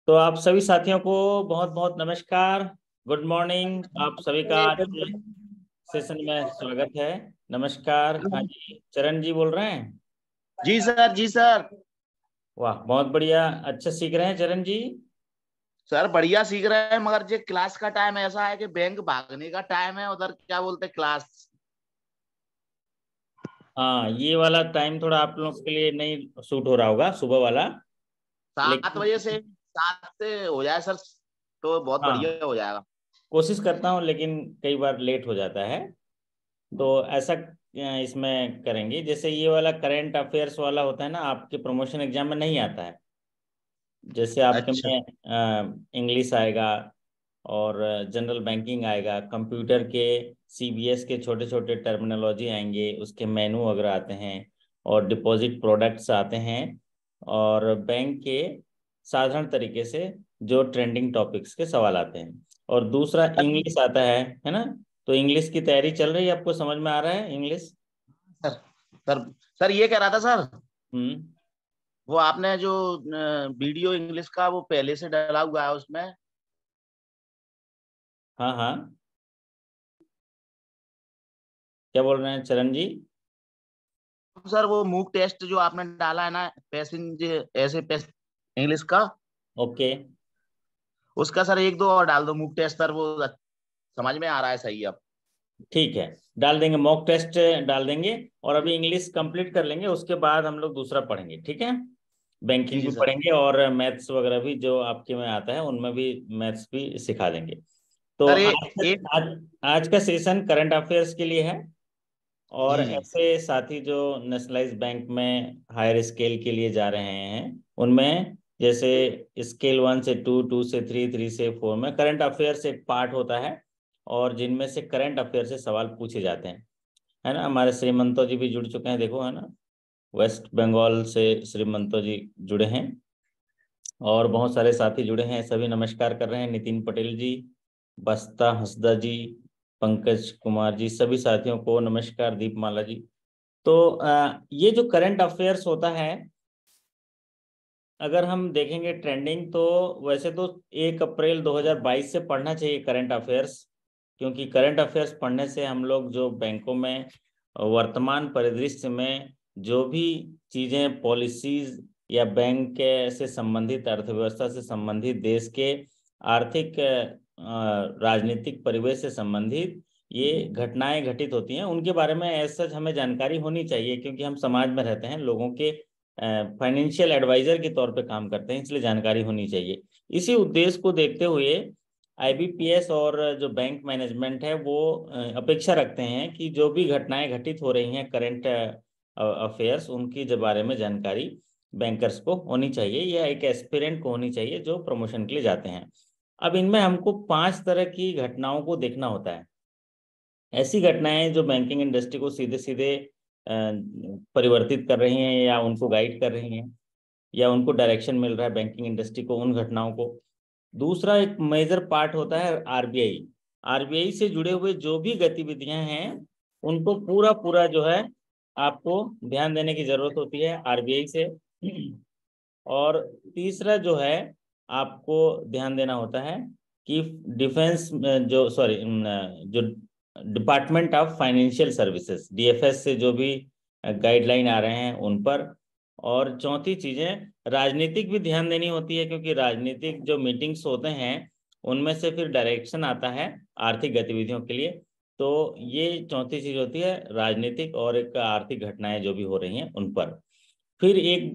तो आप सभी साथियों को बहुत बहुत नमस्कार। Good morning. आप सभी का आज के सेशन में स्वागत है। नमस्कार। हाँ जी, चरण जी बोल रहे हैं। जी सर, जी सर। वाह, बहुत बढ़िया। अच्छा सीख रहे हैं चरण जी। सर बढ़िया सीख रहे हैं, मगर ये क्लास का टाइम ऐसा है कि बैंक भागने का टाइम है, उधर क्या बोलते हैं क्लास। हाँ, ये वाला टाइम थोड़ा आप लोगों के लिए नहीं सूट हो रहा होगा, सुबह वाला। 7 बजे लेकिन से 7 से हो जाए सर तो बहुत हाँ, बढ़िया हो जाएगा। कोशिश करता हूँ, लेकिन कई बार लेट हो जाता है। तो ऐसा इसमें करेंगे, जैसे ये वाला करंट अफेयर्स वाला होता है ना, आपके प्रमोशन एग्जाम में नहीं आता है। जैसे आपके अच्छा। में इंग्लिश आएगा, और जनरल बैंकिंग आएगा, कंप्यूटर के सीबीएस के छोटे छोटे टर्मिनोलॉजी आएंगे, उसके मेनू वगैरह आते हैं, और डिपॉजिट प्रोडक्ट्स आते हैं, और बैंक के साधारण तरीके से जो ट्रेंडिंग टॉपिक्स के सवाल आते हैं। और दूसरा इंग्लिश आता है ना। तो इंग्लिश की तैयारी चल रही है, आपको समझ में आ रहा है इंग्लिश? सर सर सर ये कह रहा था सर, हम्म। वो आपने जो वीडियो इंग्लिश का वो पहले से डला हुआ है उसमें। हाँ हाँ, क्या बोल रहे हैं चरण जी? सर वो मूक टेस्ट जो आपने डाला है ना, पैसेंजर ऐसे इंग्लिश का, ओके, उसका सर एक दो और डाल दो मूक टेस्ट सर, वो समझ में आ रहा है सही अब। ठीक है। डाल देंगे, मॉक टेस्ट डाल देंगे। और अभी इंग्लिश कंप्लीट कर लेंगे, उसके बाद हम लोग दूसरा पढ़ेंगे, ठीक है। जी बैंकिंग जी भी सर। पढ़ेंगे, और मैथ्स वगैरह भी जो आपके में आता है उनमें भी मैथ्स भी सिखा देंगे। तो सर एक आज का सेशन करंट अफेयर्स के लिए है। और जी जी। ऐसे साथी जो नेशनलाइज बैंक में हायर स्केल के लिए जा रहे हैं, उनमें जैसे स्केल 1 से 2, 2 से 3, 3 से 4 में करंट अफेयर्स एक पार्ट होता है। और जिनमें से करंट अफेयर से सवाल पूछे जाते हैं, है ना। हमारे श्रीमंतो जी भी जुड़ चुके हैं, देखो, है ना। वेस्ट बंगाल से श्रीमंतो जी जुड़े हैं, और बहुत सारे साथी जुड़े हैं, सभी नमस्कार कर रहे हैं। नितिन पटेल जी, बस्ता हंसदा जी, पंकज कुमार जी, सभी साथियों को नमस्कार। दीपमाला जी। तो ये जो करंट अफेयर्स होता है, अगर हम देखेंगे ट्रेंडिंग, तो वैसे तो 1 अप्रैल 2022 से पढ़ना चाहिए करंट अफेयर्स। क्योंकि करंट अफेयर्स पढ़ने से हम लोग जो बैंकों में वर्तमान परिदृश्य में जो भी चीज़ें, पॉलिसीज, या बैंक के से संबंधित, अर्थव्यवस्था से संबंधित, देश के आर्थिक राजनीतिक परिवेश से संबंधित ये घटनाएं घटित होती हैं, उनके बारे में एज सच हमें जानकारी होनी चाहिए। क्योंकि हम समाज में रहते हैं, लोगों के फाइनेंशियल एडवाइजर के तौर पे काम करते हैं, इसलिए जानकारी होनी चाहिए। इसी उद्देश्य को देखते हुए आईबीपीएस और जो बैंक मैनेजमेंट है वो अपेक्षा रखते हैं कि जो भी घटनाएं घटित हो रही हैं करंट अफेयर्स, उनकी जो बारे में जानकारी बैंकर्स को होनी चाहिए, या एक एस्पिरेंट को होनी चाहिए जो प्रमोशन के लिए जाते हैं। अब इनमें हमको 5 तरह की घटनाओं को देखना होता है। ऐसी घटनाएं जो बैंकिंग इंडस्ट्री को सीधे सीधे परिवर्तित कर रही हैं, या उनको गाइड कर रही हैं, या उनको डायरेक्शन मिल रहा है बैंकिंग इंडस्ट्री को, उन घटनाओं को। दूसरा एक मेजर पार्ट होता है आरबीआई। आरबीआई से जुड़े हुए जो भी गतिविधियां हैं, उनको पूरा पूरा जो है आपको ध्यान देने की जरूरत होती है आरबीआई से। और तीसरा जो है, आपको ध्यान देना होता है कि डिफेंस जो सॉरी जो department of financial services, DFS से जो भी गाइडलाइन आ रहे हैं उन पर। और चौथी चीजें, राजनीतिक भी ध्यान देनी होती है, क्योंकि राजनीतिक जो मीटिंग्स होते हैं उनमें से फिर डायरेक्शन आता है आर्थिक गतिविधियों के लिए। तो ये चौथी चीज होती है, राजनीतिक और एक आर्थिक घटनाएं जो भी हो रही हैं उन पर। फिर एक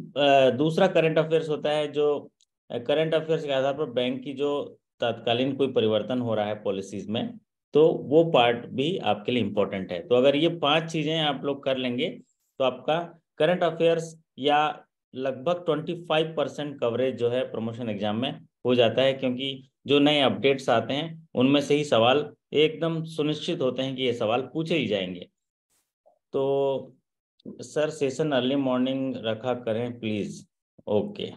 दूसरा करंट अफेयर्स होता है, जो करंट अफेयर्स के आधार पर बैंक की जो तत्कालीन कोई परिवर्तन हो रहा है पॉलिसीज में, तो वो पार्ट भी आपके लिए इम्पोर्टेंट है। तो अगर ये 5 चीजें आप लोग कर लेंगे, तो आपका करंट अफेयर्स या लगभग 25% कवरेज जो है प्रमोशन एग्जाम में हो जाता है। क्योंकि जो नए अपडेट्स आते हैं उनमें से ही सवाल एकदम सुनिश्चित होते हैं कि ये सवाल पूछे ही जाएंगे। तो सर सेशन अर्ली मॉर्निंग रखा करें प्लीज। ओके,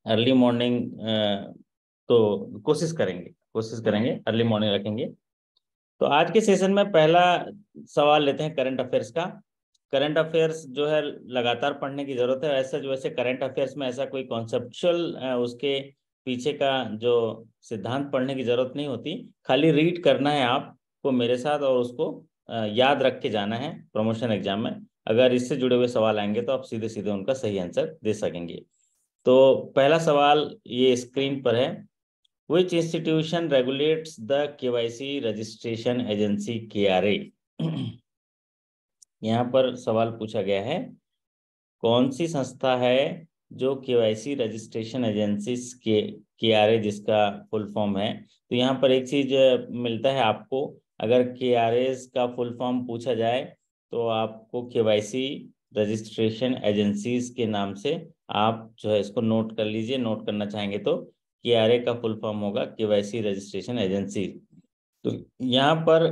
अर्ली मॉर्निंग तो कोशिश करेंगे अर्ली मॉर्निंग रखेंगे। तो आज के सेशन में पहला सवाल लेते हैं करंट अफेयर्स का। करंट अफेयर्स जो है लगातार पढ़ने की जरूरत है। ऐसा जो वैसे करंट अफेयर्स में ऐसा कोई कॉन्सेप्चुअल उसके पीछे का जो सिद्धांत पढ़ने की जरूरत नहीं होती, खाली रीड करना है आपको मेरे साथ और उसको याद रख के जाना है प्रमोशन एग्जाम में। अगर इससे जुड़े हुए सवाल आएंगे तो आप सीधे सीधे उनका सही आंसर दे सकेंगे। तो पहला सवाल ये स्क्रीन पर है, विच institution regulates the KYC registration agency KRA। यहाँ पर सवाल पूछा गया है, कौन सी संस्था है जो केवाईसी रजिस्ट्रेशन एजेंसी के KRA जिसका फुल फॉर्म है। तो यहाँ पर एक चीज मिलता है आपको, अगर KRA का फुल फॉर्म पूछा जाए तो आपको केवाईसी रजिस्ट्रेशन एजेंसीज के नाम से आप जो है इसको नोट कर लीजिए। नोट करना चाहेंगे तो KRA का फुल फॉर्म होगा केवाईसी रजिस्ट्रेशन एजेंसी। तो यहाँ पर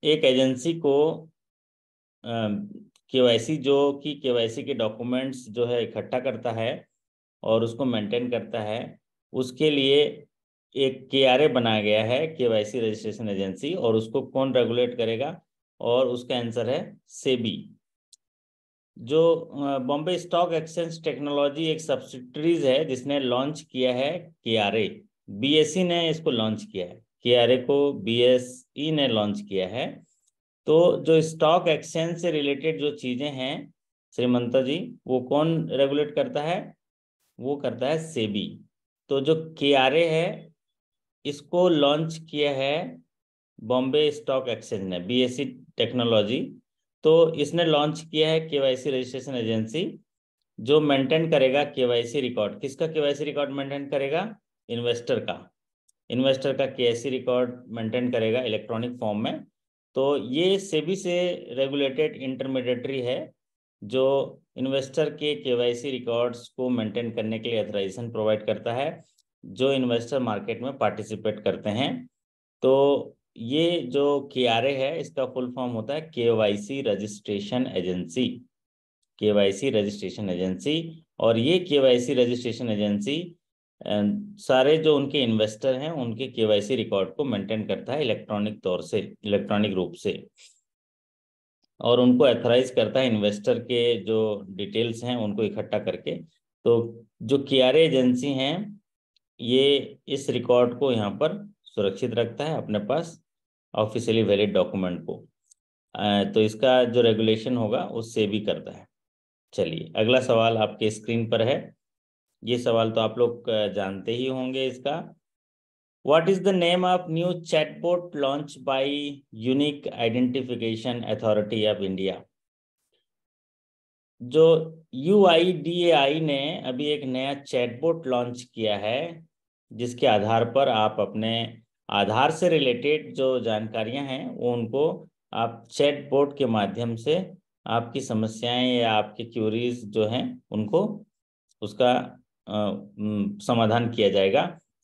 एक एजेंसी को केवाईसी जो कि केवाईसी के डॉक्यूमेंट्स जो है इकट्ठा करता है और उसको मेंटेन करता है, उसके लिए एक KRA बनाया गया है केवाईसी रजिस्ट्रेशन एजेंसी। और उसको कौन रेगुलेट करेगा, और उसका आंसर है सेबी। जो बॉम्बे स्टॉक एक्सचेंज टेक्नोलॉजी एक सब्सिडरीज है जिसने लॉन्च किया है KRA। BSE ने इसको लॉन्च किया है, KRA को BSE ने लॉन्च किया है। तो जो स्टॉक एक्सचेंज से रिलेटेड जो चीजें हैं श्रीमंता जी, वो कौन रेगुलेट करता है, वो करता है सेबी। तो जो KRA है इसको लॉन्च किया है बॉम्बे स्टॉक एक्सचेंज ने, BSE टेक्नोलॉजी। तो इसने लॉन्च किया है केवाईसी रजिस्ट्रेशन एजेंसी जो मेंटेन करेगा केवाईसी रिकॉर्ड। किसका केवाईसी रिकॉर्ड मेंटेन करेगा, इन्वेस्टर का। इन्वेस्टर का KYC रिकॉर्ड मेंटेन करेगा इलेक्ट्रॉनिक फॉर्म में। तो ये सेबी से रेगुलेटेड इंटरमीडिएटरी है जो इन्वेस्टर के KYC रिकॉर्ड्स को मेंटेन करने के लिए ऑथराइजेशन प्रोवाइड करता है, जो इन्वेस्टर मार्केट में पार्टिसिपेट करते हैं। तो ये जो KRA है इसका फुल फॉर्म होता है KYC registration agency, KYC registration agency. और ये KYC रजिस्ट्रेशन एजेंसी सारे जो उनके इन्वेस्टर हैं उनके KYC रिकॉर्ड को मेंटेन करता है इलेक्ट्रॉनिक तौर से, इलेक्ट्रॉनिक रूप से, और उनको ऑथराइज करता है इन्वेस्टर के जो डिटेल्स हैं उनको इकट्ठा करके। तो जो KRA एजेंसी हैं ये इस रिकॉर्ड को यहाँ पर सुरक्षित रखता है अपने पास, ऑफिशियली वैलिड डॉक्यूमेंट को। तो इसका जो रेगुलेशन होगा वो सेबी करता है। चलिए अगला सवाल आपके स्क्रीन पर है। ये सवाल तो आप लोग जानते ही होंगे इसका। What is the name of new chatbot launched by Unique Identification Authority of India? जो UIDAI ने अभी एक नया चैटबॉट लॉन्च किया है जिसके आधार पर आप अपने आधार से रिलेटेड जो जानकारियां हैं वो उनको आप चैटबॉट के माध्यम से आपकी समस्याएं या आपकी क्यूरीज जो हैं उनको उसका समाधान किया जाएगा।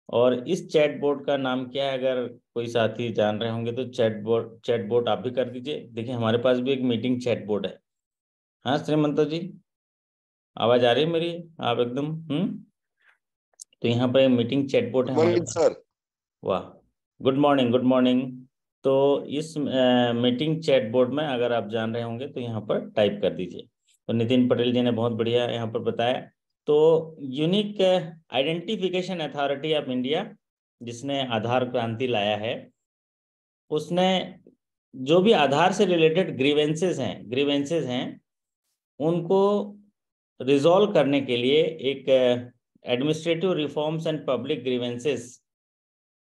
और इस चैटबॉट का नाम क्या है, अगर कोई साथी जान रहे होंगे तो चैटबॉट आप भी कर दीजिए। देखिए हमारे पास भी एक मीटिंग चैटबॉट है। हाँ श्रीमंता जी, आवाज आ रही है मेरी, आप एकदम तो यहाँ पर मीटिंग चैटबॉट है हमारे मॉर्निंग पास। सर। वाह, गुड मॉर्निंग, गुड मॉर्निंग। तो इस मीटिंग चैटबॉट में अगर आप जान रहे होंगे तो यहाँ पर टाइप कर दीजिए। तो नितिन पटेल जी ने बहुत बढ़िया यहाँ पर बताया। तो unique identification authority of India जिसने आधार क्रांति लाया है, उसने जो भी आधार से रिलेटेड ग्रीवेंसेस हैं उनको रिजॉल्व करने के लिए एक administrative reforms and public grievances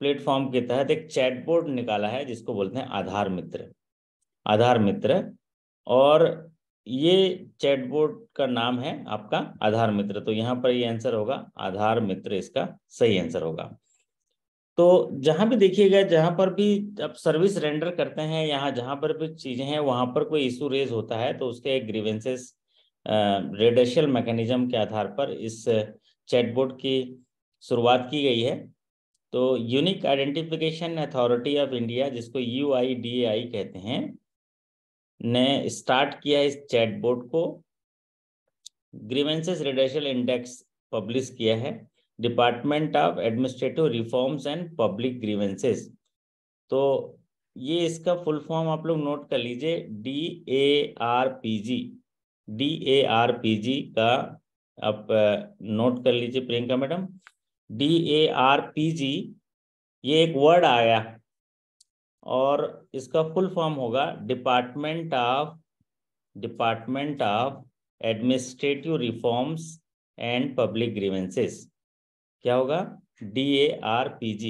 platform के तहत एक चैटबॉट निकाला है जिसको बोलते हैं आधार मित्र। आधार मित्र, और ये चैटबॉट का नाम है आपका आधार मित्र। तो यहाँ पर ये आंसर होगा आधार मित्र, इसका सही आंसर होगा। तो जहां भी देखिएगा, जहां पर भी आप सर्विस रेंडर करते हैं, यहाँ जहां पर भी चीजें हैं वहां पर कोई इशू रेज होता है तो उसके ग्रीवेंसेस रेडेशियल मैकेनिज्म के आधार पर इस चैटबॉट की शुरुआत की गई है। तो unique identification authority of India जिसको UIDAI कहते हैं ने स्टार्ट किया इस चैटबॉट को। ग्रीवेंसेस रेडेशियल इंडेक्स पब्लिश किया है department of administrative reforms and public grievances. तो ये इसका फुल फॉर्म आप लोग नोट कर लीजिए, DARPG का आप नोट कर लीजिए प्रियंका मैडम। DARPG, ये एक वर्ड आया और इसका फुल फॉर्म होगा department of administrative reforms and public grievances. क्या होगा? DARPG।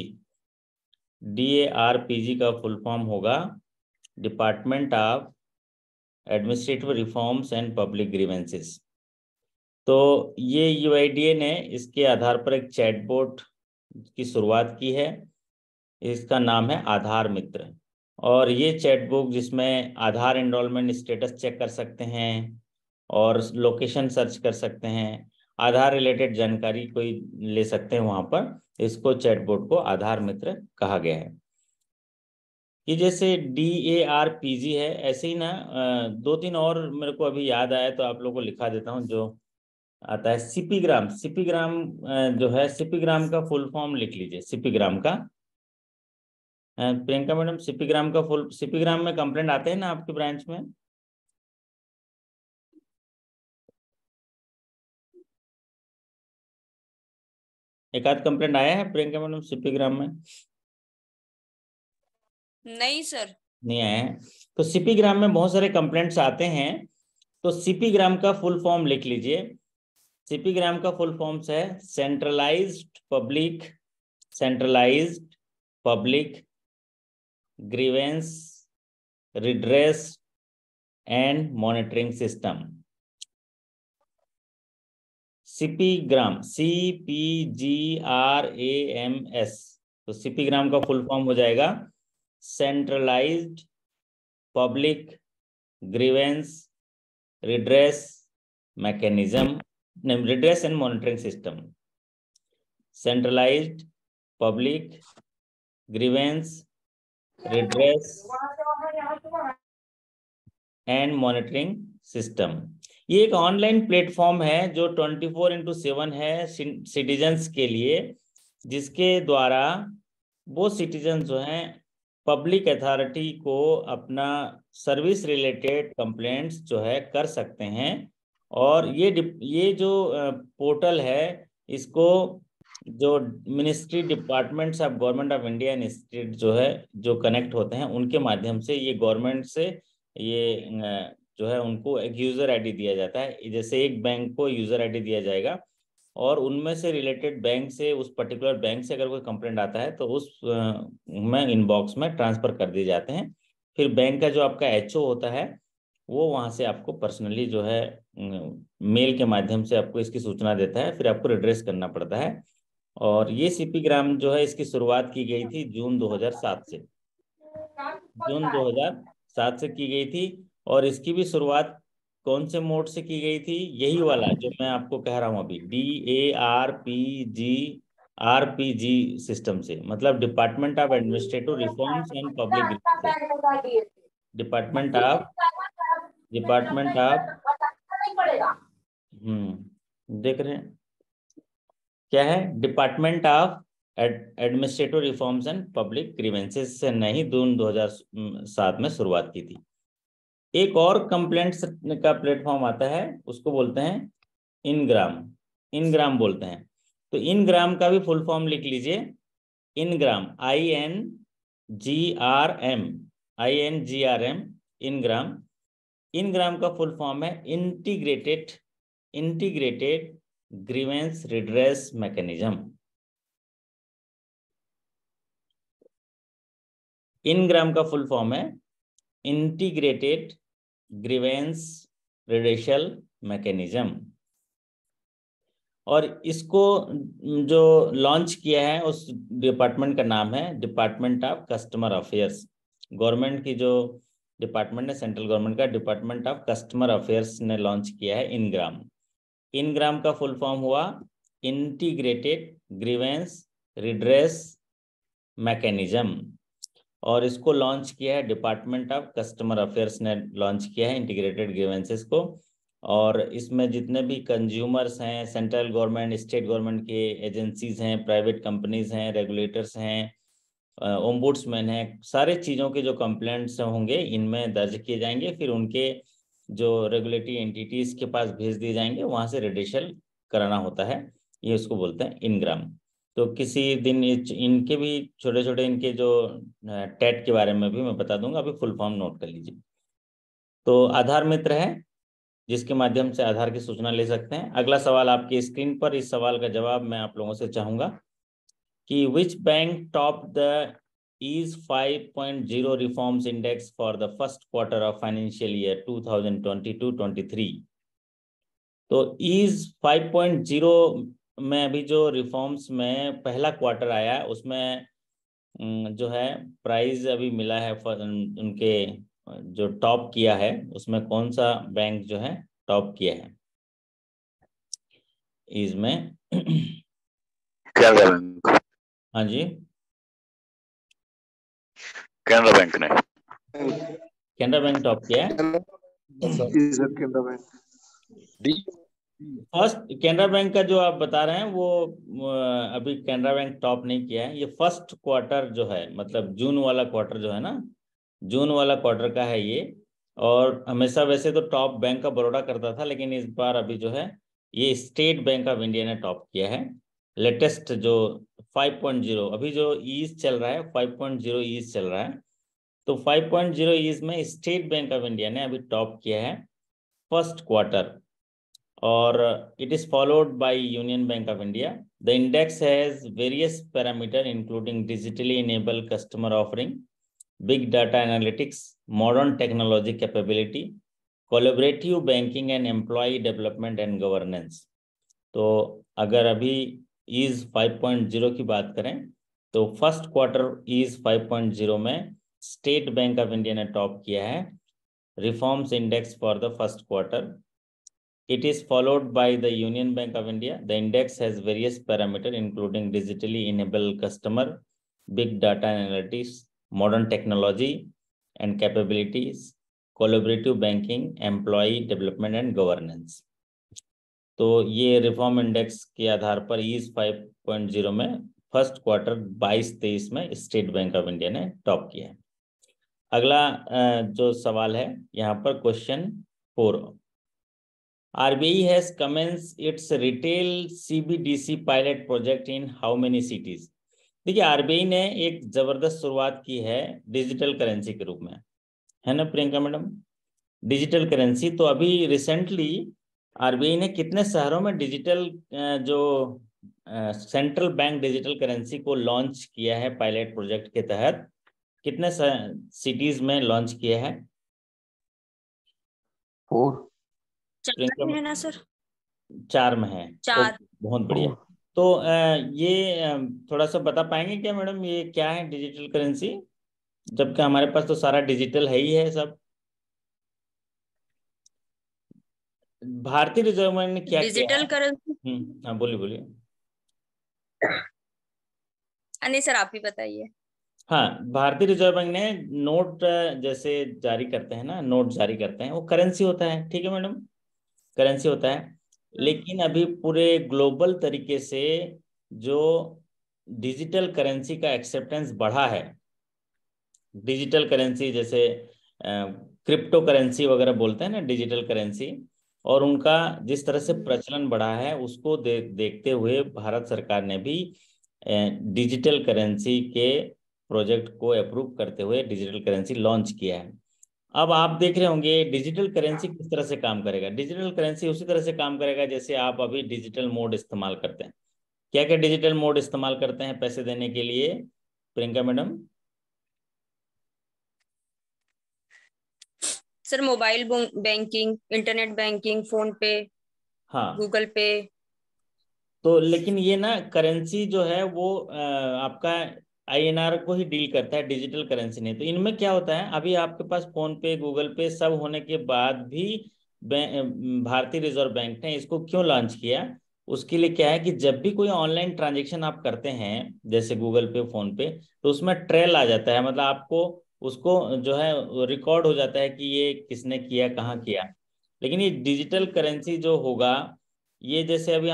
DARPG का फुल फॉर्म होगा department of administrative reforms and public grievances. तो ये UIDA ने इसके आधार पर एक चैटबॉट की शुरुआत की है। इसका नाम है आधार मित्र। और ये चैटबॉट जिसमें आधार एनरोलमेंट स्टेटस चेक कर सकते हैं और लोकेशन सर्च कर सकते हैं, आधार रिलेटेड जानकारी कोई ले सकते हैं वहाँ पर। इसको चैटबॉट को आधार मित्र कहा गया है। कि जैसे DARPG है, ऐसे ही ना दो तीन और मेरे को अभी याद आया तो आप लोगों को लिखा देता हूँ। जो आता है सीपीग्राम। सीपीग्राम जो है, सीपीग्राम का फुल फॉर्म लिख लीजिए। सीपीग्राम का, प्रियंका मैडम, सीपीग्राम का फुल, सीपीग्राम में कंप्लेंट आते हैं ना आपके ब्रांच में? एक आध कंप्लेंट आया है प्रियंका मैडम सीपीग्राम में? नहीं सर, नहीं आया है। तो सीपीग्राम में बहुत सारे कंप्लेंट्स आते हैं। तो सीपीग्राम का फुल फॉर्म लिख लीजिए। सीपीग्राम का फुल फॉर्म है centralised public grievance redress and monitoring system. CPGRAM, CPGRAMS। तो सीपीग्राम का फुल फॉर्म हो जाएगा centralised public grievance redress mechanism, redress and monitoring system. Centralised public grievance redress and monitoring system. ये एक online platform है जो 24/7 है सिटीजन्स के लिए, जिसके द्वारा वो सिटीजन जो हैं पब्लिक अथॉरिटी को अपना सर्विस रिलेटेड कंप्लेंट्स जो है कर सकते हैं। और ये जो पोर्टल है, इसको जो ministry departments of government of India and state जो है, जो कनेक्ट होते हैं, उनके माध्यम से ये गवर्नमेंट से ये जो है उनको एक यूजर आईडी दिया जाता है। जैसे एक बैंक को यूजर आईडी दिया जाएगा और उनमें से रिलेटेड बैंक से, उस पर्टिकुलर बैंक से अगर कोई कंप्लेंट आता है तो उस में इनबॉक्स में ट्रांसफर कर दिए जाते हैं। फिर बैंक का जो आपका HO होता है वो वहाँ से आपको पर्सनली जो है मेल के माध्यम से आपको इसकी सूचना देता है, फिर आपको रिड्रेस करना पड़ता है। और ये सीपीग्राम जो है, इसकी शुरुआत की गई थी जून 2007 से। जून 2007 से की गई थी। और इसकी भी शुरुआत कौन से मोड से की गई थी? यही वाला जो मैं आपको कह रहा हूँ अभी, DARPG सिस्टम से, मतलब department of administrative reforms and public grievances. Department of देख रहे हैं क्या है? Department of administrative reforms and public grievances से नहीं, जून 2007 में शुरुआत की थी। एक और कंप्लेंट्स का प्लेटफॉर्म आता है, उसको बोलते हैं इनग्राम बोलते हैं। तो इनग्राम का भी फुल फॉर्म लिख लीजिए। इनग्राम, INGRM, इनग्राम का फुल फॉर्म है integrated grievance redress mechanism. Ingram का फुल फॉर्म है इंटीग्रेटेड ग्रीवेंस रिड्रेसल मैकेनिज्म। और इसको जो लॉन्च किया है उस डिपार्टमेंट का नाम है department of customer affairs. Government की जो डिपार्टमेंट है, सेंट्रल गवर्नमेंट का डिपार्टमेंट ऑफ कस्टमर अफेयर्स ने लॉन्च किया है इनग्राम। इनग्राम का फुल फॉर्म हुआ इंटीग्रेटेड ग्रीवेंस रिड्रेस मैकेनिज्म। और इसको लॉन्च किया है डिपार्टमेंट ऑफ कस्टमर अफेयर्स ने लॉन्च किया है इंटीग्रेटेड ग्रीवेंसेस को। और इसमें जितने भी कंज्यूमर्स हैं, सेंट्रल गवर्नमेंट, स्टेट गवर्नमेंट के एजेंसीज हैं, प्राइवेट कंपनीज हैं, रेगुलेटर्स हैं, ओम्बुड्समैन हैं, सारे चीज़ों के जो कंप्लेंट्स होंगे इनमें दर्ज किए जाएंगे, फिर उनके जो रेगुलेटरी एंटिटीज के पास भेज दिए जाएंगे, वहाँ से रिड्रेसल कराना होता है। ये उसको बोलते हैं इनग्राम। तो किसी दिन इनके भी छोटे छोटे इनके जो टेट के बारे में भी मैं बता दूंगा, अभी फुल फॉर्म नोट कर लीजिए। तो आधार मित्र है जिसके माध्यम से आधार की सूचना ले सकते हैं। अगला सवाल आपकी स्क्रीन पर, इस सवाल का जवाब मैं आप लोगों से चाहूंगा कि which bank top the EASE 5.0 reforms index for the first quarter of financial year 2022-23। तो ईज 5.0 में अभी जो रिफॉर्म्स में पहला क्वार्टर आया है उसमें जो है प्राइज अभी मिला है उनके जो टॉप किया है उसमें कौन सा बैंक जो है टॉप किया है ईज में? कैनरा बैंक। हाँ जी, कैनरा बैंक ने। कैनरा बैंक टॉप किया है। Canara bank first Canara bank का जो आप बता रहे हैं वो अभी कैनरा बैंक टॉप नहीं किया है। ये फर्स्ट क्वार्टर जो है, मतलब जून वाला क्वार्टर जो है ना, जून वाला क्वार्टर का है ये। और हमेशा वैसे तो टॉप बैंक ऑफ बड़ौदा करता था, लेकिन इस बार अभी जो है ये स्टेट बैंक ऑफ इंडिया ने टॉप किया है। लेटेस्ट जो 5.0 अभी जो ईज चल रहा है, 5.0 ईज चल रहा है। तो 5.0 ईज में स्टेट बैंक ऑफ इंडिया ने अभी टॉप किया है फर्स्ट क्वार्टर, और it is followed by Union Bank of India. The index has various parameters including digitally enabled customer offering, big data analytics, modern technology capability, collaborative banking and employee development and governance. तो अगर अभी ease 5.0 की बात करें तो first quarter ease 5.0 में state Bank of India ने top किया है reforms index for the first quarter. It is followed by the Union Bank of India. The index has various parameters including digitally enabled customer, big data analytics, modern technology and capabilities, collaborative banking, employee development and governance. तो ये reform index के आधार पर ease 5.0 में first quarter 22-23 में state Bank of India ने top किया है। अगला जो सवाल है यहाँ पर question 4, RBI has commenced its retail CBDC pilot project in how many cities? देखिए आरबीआई ने एक जबरदस्त शुरुआत की है डिजिटल करेंसी के रूप में, है ना प्रियंका मैडम? डिजिटल करेंसी तो अभी रिसेंटली आरबीआई ने कितने शहरों में डिजिटल जो सेंट्रल बैंक डिजिटल करेंसी को लॉन्च किया है पायलट प्रोजेक्ट के तहत, कितने सिटीज में लॉन्च किया है? 4 4 में है ना सर? 4 में है। 4। बहुत बढ़िया। तो ये थोड़ा सा बता पाएंगे क्या मैडम ये क्या है डिजिटल करेंसी, जबकि हमारे पास तो सारा डिजिटल है ही है सब। भारतीय रिजर्व बैंक ने क्या किया डिजिटल करेंसी? हाँ बोलिए बोलिए। नहीं सर आप ही बताइए। हाँ, भारतीय रिजर्व बैंक ने नोट जैसे जारी करते हैं ना, नोट जारी करते हैं, वो करेंसी होता है, ठीक है मैडम, करेंसी होता है। लेकिन अभी पूरे ग्लोबल तरीके से जो डिजिटल करेंसी का एक्सेप्टेंस बढ़ा है, डिजिटल करेंसी जैसे क्रिप्टो करेंसी वगैरह बोलते हैं ना डिजिटल करेंसी, और उनका जिस तरह से प्रचलन बढ़ा है उसको देखते हुए भारत सरकार ने भी डिजिटल करेंसी के प्रोजेक्ट को अप्रूव करते हुए डिजिटल करेंसी लॉन्च किया है। अब आप देख रहे होंगे डिजिटल करेंसी किस तरह से काम करेगा। डिजिटल करेंसी उसी तरह से काम करेगा जैसे आप अभी डिजिटल मोड इस्तेमाल करते हैं। क्या क्या डिजिटल मोड इस्तेमाल करते हैं पैसे देने के लिए Priyanka madam? Sir mobile banking, internet banking, phone पे, हाँ गूगल पे। तो लेकिन ये ना करेंसी जो है वो आपका आईएनआर को ही डील करता है, डिजिटल करेंसी नहीं। तो इनमें क्या होता है, अभी आपके पास फोन पे गूगल पे सब होने के बाद भी भारतीय रिजर्व बैंक ने इसको क्यों लॉन्च किया, उसके लिए क्या है कि जब भी कोई ऑनलाइन ट्रांजेक्शन आप करते हैं जैसे गूगल पे फोन पे, तो उसमें ट्रेल आ जाता है, मतलब आपको उसको जो है रिकॉर्ड हो जाता है कि ये किसने किया, कहाँ किया। लेकिन ये डिजिटल करेंसी जो होगा, ये जैसे अभी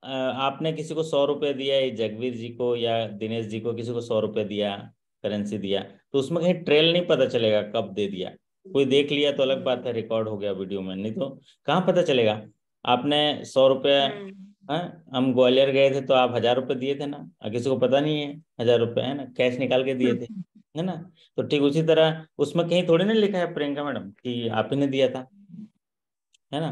आपने किसी को 100 रुपये दिया, ये जगवीर जी को या दिनेश जी को किसी को 100 रुपये दिया, करेंसी दिया, तो उसमें कहीं ट्रेल नहीं पता चलेगा कब दे दिया। कोई देख लिया तो अलग बात है, रिकॉर्ड हो गया वीडियो में, नहीं तो कहाँ पता चलेगा। आपने 100 रुपये हाँ, हम ग्वालियर गए थे तो आप 1000 रुपये दिए थे ना, किसी को पता नहीं है 1000 रुपये है ना, कैश निकाल के दिए थे, है ना। तो ठीक उसी तरह उसमें कहीं थोड़ी ना लिखा है प्रियंका मैडम कि आप ही ने दिया था, है ना।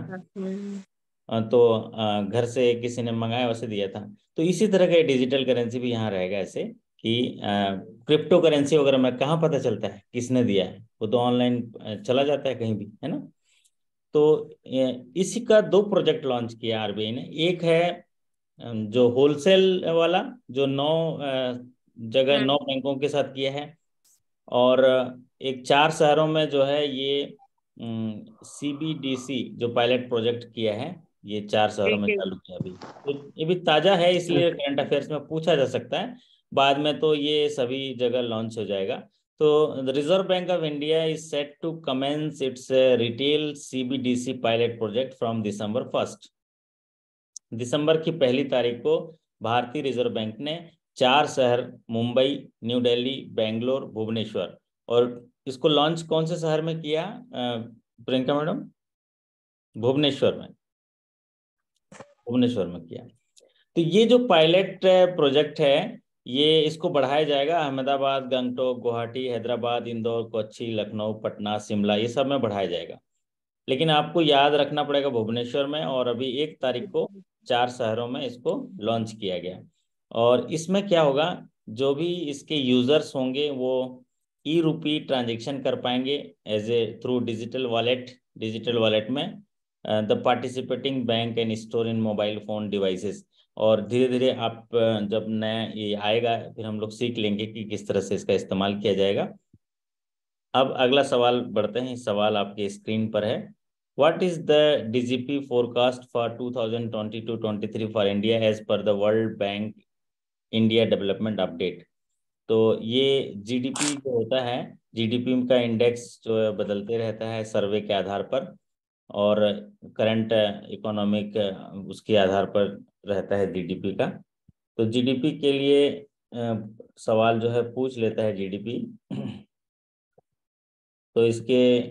तो घर से किसी ने मंगाया वैसे दिया था। तो इसी तरह का डिजिटल करेंसी भी यहाँ रहेगा ऐसे कि क्रिप्टो करेंसी वगैरह में कहाँ पता चलता है किसने दिया है, वो तो ऑनलाइन चला जाता है कहीं भी, है ना। तो इसी का 2 प्रोजेक्ट लॉन्च किया आरबीआई ने। एक है जो होलसेल वाला, जो 9 जगह 9 बैंकों के साथ किया है, और एक 4 शहरों में जो है ये CBDC जो पायलट प्रोजेक्ट किया है, ये 4 शहरों में ठीक है। चालू किया अभी। तो ये भी ताजा है, इसलिए करंट अफेयर्स में पूछा जा सकता है। बाद में तो ये सभी जगह लॉन्च हो जाएगा। तो the Reserve Bank of India is set to commence its retail CBDC pilot project from December 1st। दिसंबर की 1 तारीख को भारतीय रिजर्व बैंक ने 4 शहर, मुंबई, न्यू दिल्ली, बेंगलोर, भुवनेश्वर, और इसको लॉन्च कौन से शहर में किया प्रियंका मैडम? भुवनेश्वर में, भुवनेश्वर में किया। तो ये जो पायलट प्रोजेक्ट है, ये इसको बढ़ाया जाएगा अहमदाबाद, गंगटोक, गुवाहाटी, हैदराबाद, इंदौर, कोच्चि, लखनऊ, पटना, शिमला, ये सब में बढ़ाया जाएगा। लेकिन आपको याद रखना पड़ेगा भुवनेश्वर में, और अभी 1 तारीख को 4 शहरों में इसको लॉन्च किया गया। और इसमें क्या होगा, जो भी इसके यूजर्स होंगे वो ई-रूपी ट्रांजेक्शन कर पाएंगे as a through digital wallet में the participating bank and store in mobile phone devices. और धीरे धीरे आप जब नया ये आएगा फिर हम लोग सीख लेंगे कि किस तरह से इसका इस्तेमाल किया जाएगा। अब अगला सवाल बढ़ते हैं, सवाल आपके स्क्रीन पर है। What is the DGP forecast for 2022-23 for India as per the World Bank India Development Update? तो ये जीडीपी जो होता है, जीडीपी का इंडेक्स जो है बदलते रहता है सर्वे के आधार पर, और करंट इकोनॉमिक उसके आधार पर रहता है जीडीपी का। तो जीडीपी के लिए सवाल जो है पूछ लेता है जीडीपी। तो इसके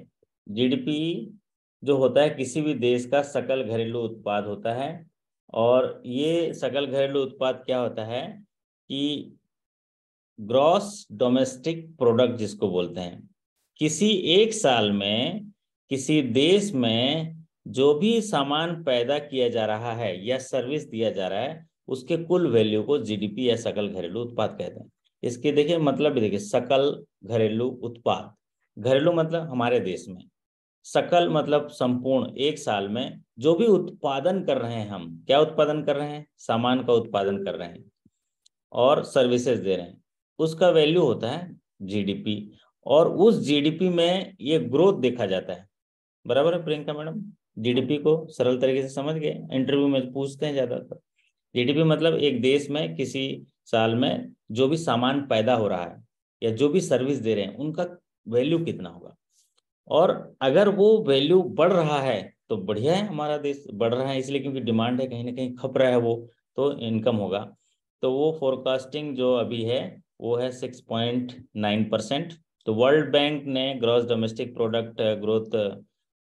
जीडीपी जो होता है किसी भी देश का सकल घरेलू उत्पाद होता है। और ये सकल घरेलू उत्पाद क्या होता है कि ग्रॉस डोमेस्टिक प्रोडक्ट जिसको बोलते हैं, किसी एक साल में किसी देश में जो भी सामान पैदा किया जा रहा है या सर्विस दिया जा रहा है, उसके कुल वैल्यू को जीडीपी या सकल घरेलू उत्पाद कहते हैं। इसके देखिए मतलब भी देखिए, सकल घरेलू उत्पाद, घरेलू मतलब हमारे देश में, सकल मतलब संपूर्ण, एक साल में जो भी उत्पादन कर रहे हैं, हम क्या उत्पादन कर रहे हैं, सामान का उत्पादन कर रहे हैं और सर्विसेज दे रहे हैं, उसका वैल्यू होता है जीडीपी। और उस जीडीपी में ये ग्रोथ देखा जाता है। बराबर है प्रियंका मैडम? जीडीपी को सरल तरीके से समझ गए, इंटरव्यू में पूछते हैं ज्यादातर। जीडीपी मतलब एक देश में किसी साल में जो भी सामान पैदा हो रहा है या जो भी सर्विस दे रहे हैं उनका वैल्यू कितना होगा। और अगर वो वैल्यू बढ़ रहा है तो बढ़िया है, हमारा देश बढ़ रहा है इसलिए क्योंकि डिमांड है, कहीं ना कहीं खप रहा है वो, तो इनकम होगा। तो वो फोरकास्टिंग जो अभी है वो है 6.9%। तो वर्ल्ड बैंक ने gross domestic product growth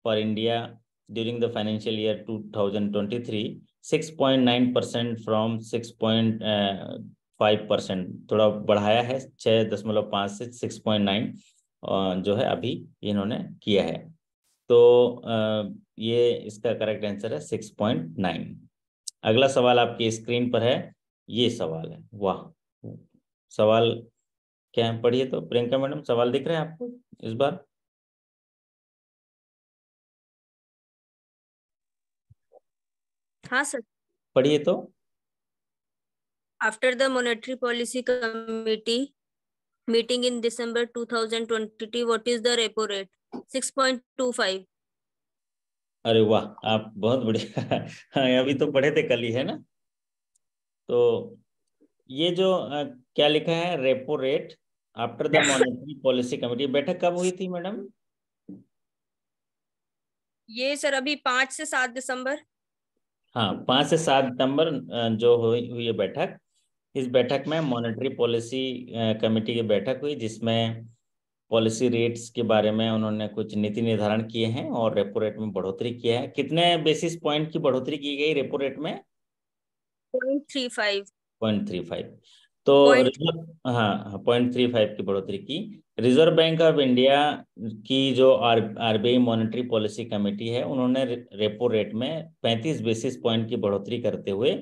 for India during the financial year 2023 6.9% from 6.5%, थोड़ा बढ़ाया है 6.5 से 6.9 जो है अभी इन्होंने किया है। तो ये इसका करेक्ट आंसर है 6.9। अगला सवाल आपकी स्क्रीन पर है, ये सवाल है, वाह। सवाल क्या है, पढ़िए तो प्रियंका मैडम, सवाल दिख रहा है आपको इस बार? हाँ सर। पढ़िए तो। After the Monetary Policy Committee meeting in December 2022, what is the repo rate? 6.25. अरे वाह, आप बहुत बढ़िया। हाँ, अभी तो पढ़े थे कल ही, है ना। तो ये जो क्या लिखा है, repo rate after the monetary policy committee, बैठक कब हुई थी मैडम? ये सर अभी 5 से 7 दिसंबर। हाँ, 5 से 7 सितंबर जो हुई है बैठक। इस बैठक में मॉनेटरी पॉलिसी कमेटी की बैठक हुई, जिसमें पॉलिसी रेट्स के बारे में उन्होंने कुछ नीति निर्धारण किए हैं और रेपो रेट में बढ़ोतरी किया है। कितने बेसिस पॉइंट की बढ़ोतरी की गई रेपो रेट में? 0.35। 0.35। तो Point- हाँ 0.35 की बढ़ोतरी की। रिजर्व बैंक ऑफ इंडिया की जो आरबीआई मॉनेटरी पॉलिसी कमेटी है, उन्होंने रेपो रेट में 35 बेसिस पॉइंट की बढ़ोतरी करते हुए,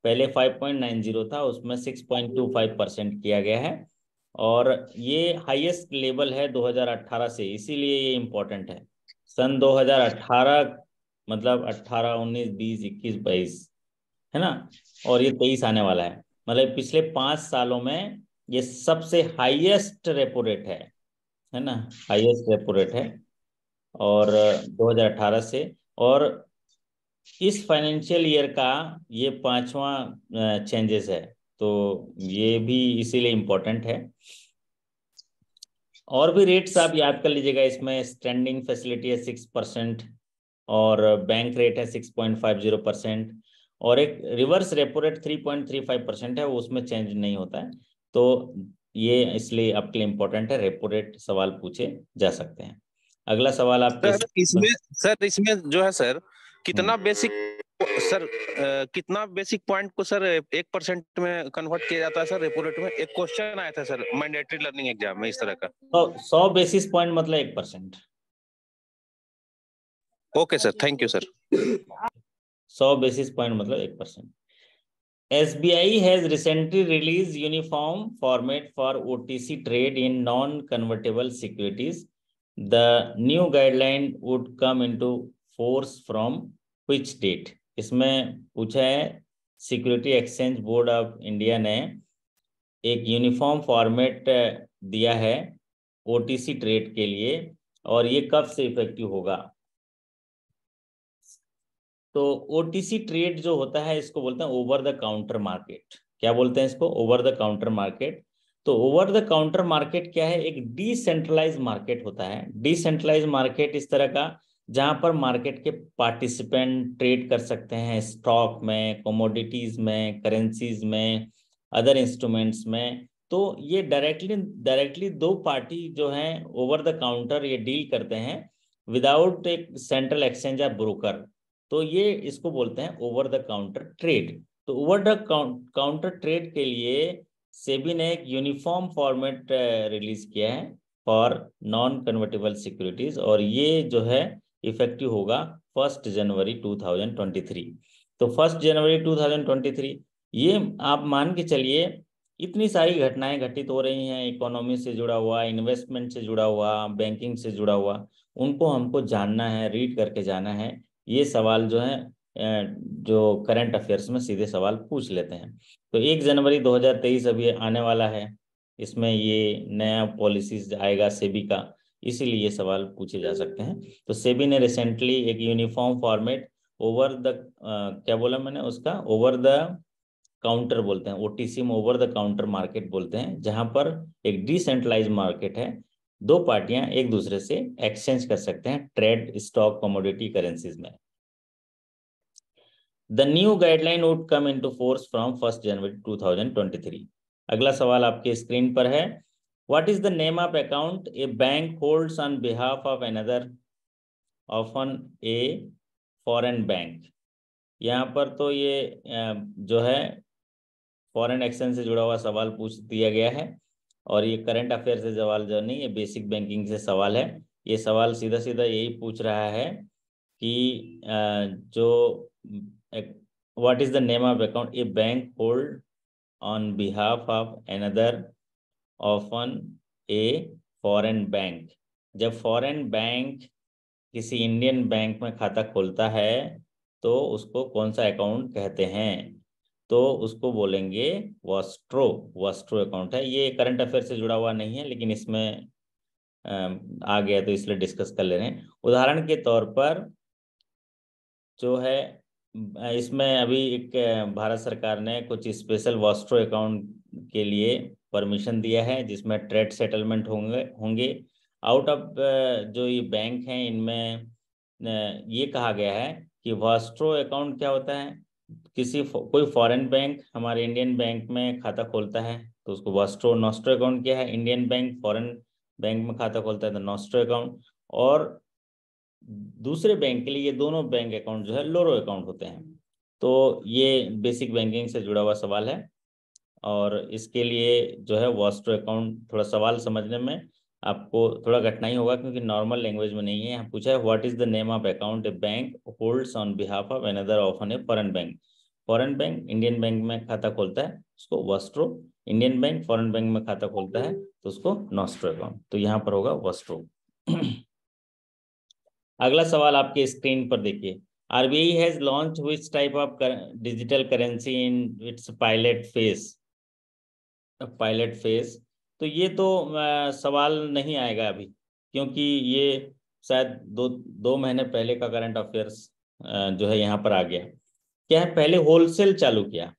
पहले 5.90 था, उसमें 6.25% किया गया है। और ये हाईएस्ट लेवल है 2018 से, इसीलिए ये इम्पोर्टेंट है। सन 2018 मतलब 18, 19, 20, 21, 22 है ना, और ये 23 आने वाला है, मतलब पिछले 5 सालों में ये सबसे हाईएस्ट रेपो रेट है ना, हाईएस्ट रेपो रेट है। और 2018 से, और इस फाइनेंशियल ईयर का ये 5वां चेंजेस है, तो ये भी इसीलिए इम्पोर्टेंट है। और भी रेट्स आप याद कर लीजिएगा, इसमें स्टैंडिंग फैसिलिटी है 6%, और बैंक रेट है 6.50%, और एक रिवर्स रेपो रेट 3.35% है, वो उसमें चेंज नहीं होता है। तो ये इसलिए आपके लिए इम्पोर्टेंट है, रेपो रेट सवाल पूछे जा सकते हैं। अगला सवाल आपके सर इसमें जो है सर, कितना बेसिक सर कितना बेसिक पॉइंट को सर 1% में कन्वर्ट किया जाता है सर रेपो रेट में? एक क्वेश्चन आया था सर मैंडेटरी लर्निंग एग्जाम में इस तरह का। तो 100 बेसिस पॉइंट मतलब 1%। Okay sir, thank you sir. 100 basis point मतलब 1%। SBI has recently released uniform format for OTC trade in non-convertible securities. The new guideline would come into force from which date? इसमें पूछा है, security exchange board of India ने एक uniform format दिया है OTC trade के लिए, और ये कब से इफेक्टिव होगा? तो OTC ट्रेड जो होता है, इसको बोलते हैं ओवर द काउंटर मार्केट। क्या बोलते हैं इसको? Over the counter market. तो ओवर द काउंटर मार्केट क्या है? एक डिसेंट्रलाइज मार्केट होता है। डिसेंट्रलाइज मार्केट इस तरह का जहां पर मार्केट के पार्टिसिपेंट ट्रेड कर सकते हैं, स्टॉक में, कमोडिटीज में, करेंसीज में, अदर इंस्ट्रूमेंट्स में। तो ये डायरेक्टली दो पार्टी जो हैं ओवर द काउंटर ये डील करते हैं विदाउट एक सेंट्रल एक्सचेंज या ब्रोकर। तो ये इसको बोलते हैं ओवर द काउंटर ट्रेड। तो ओवर द काउंटर ट्रेड के लिए सेबी ने एक यूनिफॉर्म फॉर्मेट रिलीज किया है फॉर नॉन कन्वर्टेबल सिक्योरिटीज, और ये जो है इफेक्टिव होगा 1 जनवरी 2023। तो 1 जनवरी 2023, ये आप मान के चलिए इतनी सारी घटनाएं घटित हो रही हैं, इकोनॉमी से जुड़ा हुआ, इन्वेस्टमेंट से जुड़ा हुआ, बैंकिंग से जुड़ा हुआ, उनको हमको जानना है, रीड करके जाना है। ये सवाल जो है जो करंट अफेयर्स में सीधे सवाल पूछ लेते हैं। तो 1 जनवरी 2023 अभी आने वाला है, इसमें ये नया पॉलिसीज आएगा सेबी का, इसीलिए ये सवाल पूछे जा सकते हैं। तो सेबी ने रिसेंटली एक यूनिफॉर्म फॉर्मेट ओवर द क्या बोला मैंने उसका, ओवर द काउंटर बोलते हैं, OTC में ओवर द काउंटर मार्केट बोलते हैं, जहां पर एक डिसेंट्रलाइज मार्केट है, दो पार्टियां एक दूसरे से एक्सचेंज कर सकते हैं ट्रेड, स्टॉक, कमोडिटी, करेंसीज में। The new guideline would come into force from 1 January 2023। अगला सवाल आपके स्क्रीन पर है, What is the name of account a bank holds on behalf of another, often a foreign bank? यहाँ पर तो ये जो है फॉरेन एक्सचेंज से जुड़ा हुआ सवाल पूछ दिया गया है, और ये करंट अफेयर से सवाल जो नहीं, ये बेसिक बैंकिंग से सवाल है। ये सवाल सीधा सीधा यही पूछ रहा है कि जो what is the name of account A bank hold on behalf of another, often a foreign bank. जब फॉरेन बैंक किसी इंडियन बैंक में खाता खोलता है तो उसको कौन सा अकाउंट कहते हैं? तो उसको बोलेंगे वॉस्ट्रो। वॉस्ट्रो अकाउंट है। ये करंट अफेयर से जुड़ा हुआ नहीं है, लेकिन इसमें आ गया तो इसलिए डिस्कस कर ले रहे हैं। उदाहरण के तौर पर जो है, इसमें अभी एक भारत सरकार ने कुछ स्पेशल वॉस्ट्रो अकाउंट के लिए परमिशन दिया है, जिसमें ट्रेड सेटलमेंट होंगे आउट ऑफ जो ये बैंक हैं, इनमें ये कहा गया है कि वॉस्ट्रो अकाउंट क्या होता है, कोई फॉरेन बैंक हमारे इंडियन बैंक में खाता खोलता है तो उसको वॉस्ट्रो। नॉस्ट्रो अकाउंट क्या है, इंडियन बैंक फॉरेन बैंक में खाता खोलता है तो नॉस्ट्रो अकाउंट। और दूसरे बैंक के लिए ये दोनों बैंक अकाउंट जो है लोरो अकाउंट होते हैं। तो ये बेसिक बैंकिंग से जुड़ा हुआ सवाल है, और इसके लिए जो है वॉस्ट्रो अकाउंट थोड़ा सवाल समझने में आपको थोड़ा कठिनाई होगा, क्योंकि नॉर्मल लैंग्वेज में नहीं है। यहाँ पूछा है what is the name of account A bank holds on behalf of another often a foreign bank. Foreign bank Indian bank में खाता खोलता है, उसको Vostro. Indian bank foreign bank में खाता खोलता है तो उसको नॉस्ट्रो अकाउंट। तो यहाँ पर होगा वॉस्ट्रो। अगला सवाल आपके स्क्रीन पर देखिए। RBI has launched which type of digital currency in its pilot phase? Pilot phase, तो ये तो सवाल नहीं आएगा अभी, क्योंकि ये शायद दो महीने पहले का करंट अफेयर्स जो है यहाँ पर आ गया। क्या है, पहले होलसेल चालू किया।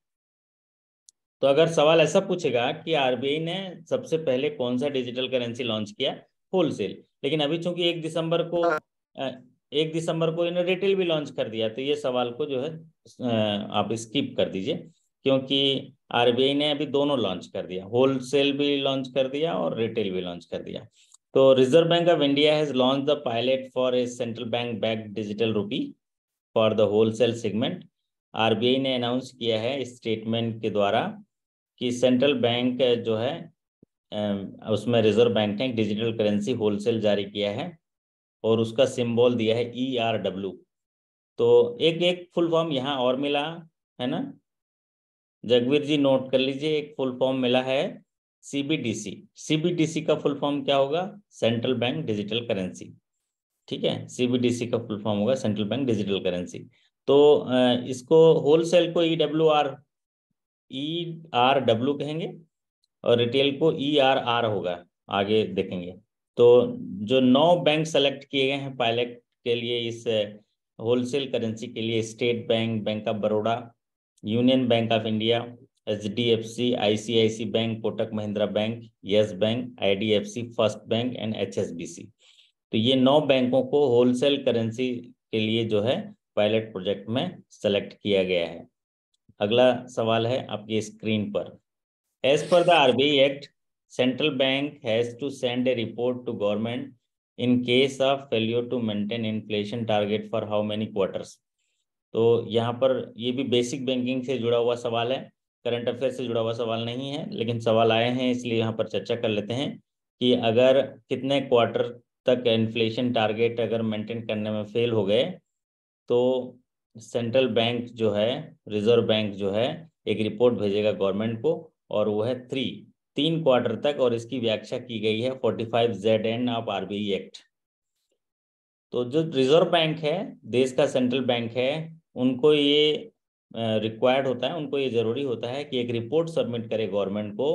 तो अगर सवाल ऐसा पूछेगा कि RBI ने सबसे पहले कौन सा डिजिटल करेंसी लॉन्च किया, होलसेल। लेकिन अभी चूंकि 1 दिसंबर को इन्होंने रिटेल भी लॉन्च कर दिया, तो ये सवाल को जो है आप स्किप कर दीजिए, क्योंकि RBI ने अभी दोनों लॉन्च कर दिया, होलसेल भी लॉन्च कर दिया और रिटेल भी लॉन्च कर दिया। तो Reserve Bank of India has launch the pilot for a central bank backed digital रूपी for the wholesale segment. RBI ने अनाउंस किया है स्टेटमेंट के द्वारा कि सेंट्रल बैंक जो है उसमें रिजर्व बैंक ने एक डिजिटल करेंसी होलसेल जारी किया है, और उसका सिंबल दिया है ERW। तो एक फुल फॉर्म यहाँ और मिला है ना, जगवीर जी नोट कर लीजिए, एक फुल फॉर्म मिला है CBDC। CBDC का फुल फॉर्म क्या होगा, सेंट्रल बैंक डिजिटल करेंसी। ठीक है, CBDC का फुल फॉर्म होगा सेंट्रल बैंक डिजिटल करेंसी। तो इसको होलसेल को ERW कहेंगे, और रिटेल को ERR होगा, आगे देखेंगे। तो जो 9 बैंक सेलेक्ट किए गए हैं पायलट के लिए इस होलसेल करेंसी के लिए, state bank, bank of Baroda, union bank of India, HDFC, ICICI bank, Kotak Mahindra bank, yes bank, IDFC first bank and HSBC। तो ये 9 बैंकों को होलसेल करेंसी के लिए जो है पायलट प्रोजेक्ट में सेलेक्ट किया गया है। अगला सवाल है आपकी स्क्रीन पर। As per the RBI Act, central bank has to send a report to government in case of failure to maintain inflation target for how many quarters? तो यहाँ पर ये भी बेसिक बैंकिंग से जुड़ा हुआ सवाल है, करंट अफेयर से जुड़ा हुआ सवाल नहीं है, लेकिन सवाल आए हैं इसलिए यहाँ पर चर्चा कर लेते हैं कि अगर कितने क्वार्टर तक इन्फ्लेशन टारगेट अगर मेंटेन करने में फेल हो गए, तो सेंट्रल बैंक जो है, रिजर्व बैंक जो है, एक रिपोर्ट भेजेगा गवर्नमेंट को, और वो है 3 क्वार्टर तक, और इसकी व्याख्या की गई है 45ZN ऑफ RBI एक्ट। तो जो रिजर्व बैंक है, देश का सेंट्रल बैंक है, उनको ये रिक्वायर्ड होता है, उनको ये जरूरी होता है कि एक रिपोर्ट सबमिट करे गवर्नमेंट को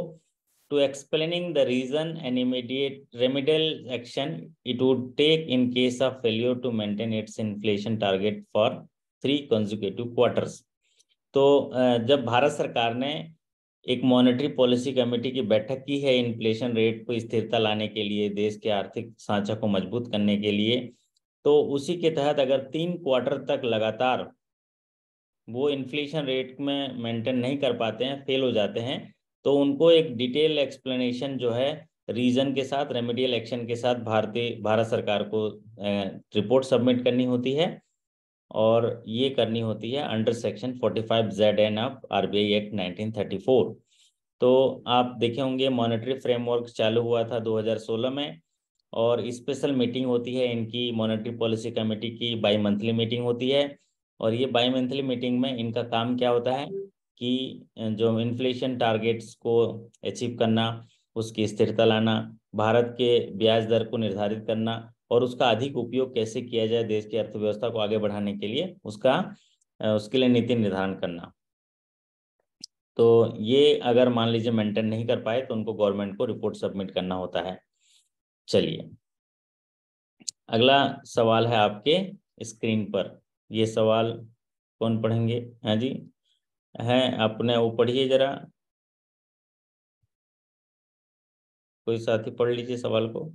to explaining the reason and immediate remedial action it would take in case of failure to maintain its inflation target for 3 consecutive quarters. तो जब भारत सरकार ने एक मॉनेटरी पॉलिसी कमेटी की बैठक की है इन्फ्लेशन रेट को स्थिरता लाने के लिए, देश के आर्थिक सांचा को मजबूत करने के लिए, तो उसी के तहत अगर 3 क्वार्टर तक लगातार वो इन्फ्लेशन रेट में मेंटेन नहीं कर पाते हैं, फेल हो जाते हैं, तो उनको एक डिटेल एक्सप्लेनेशन जो है रीजन के साथ, रेमेडियल एक्शन के साथ भारत सरकार को रिपोर्ट सबमिट करनी होती है, और ये करनी होती है under section 45ZN of RBI act 1934। तो आप देखे होंगे मॉनेटरी फ्रेमवर्क चालू हुआ था 2016 में, और स्पेशल मीटिंग होती है इनकी मॉनेटरी पॉलिसी कमेटी की, बाई मंथली मीटिंग होती है। और ये बाई मंथली मीटिंग में इनका काम क्या होता है कि जो इन्फ्लेशन टारगेट्स को अचीव करना, उसकी स्थिरता लाना, भारत के ब्याज दर को निर्धारित करना, और उसका अधिक उपयोग कैसे किया जाए देश की अर्थव्यवस्था को आगे बढ़ाने के लिए, उसके लिए नीति निर्धारण करना। तो ये अगर मान लीजिए मेंटेन नहीं कर पाए तो उनको गवर्नमेंट को रिपोर्ट सबमिट करना होता है। चलिए अगला सवाल है आपके स्क्रीन पर। ये सवाल कौन पढ़ेंगे? हाँ जी, है अपने वो पढ़िए जरा, कोई साथी पढ़ लीजिए सवाल को।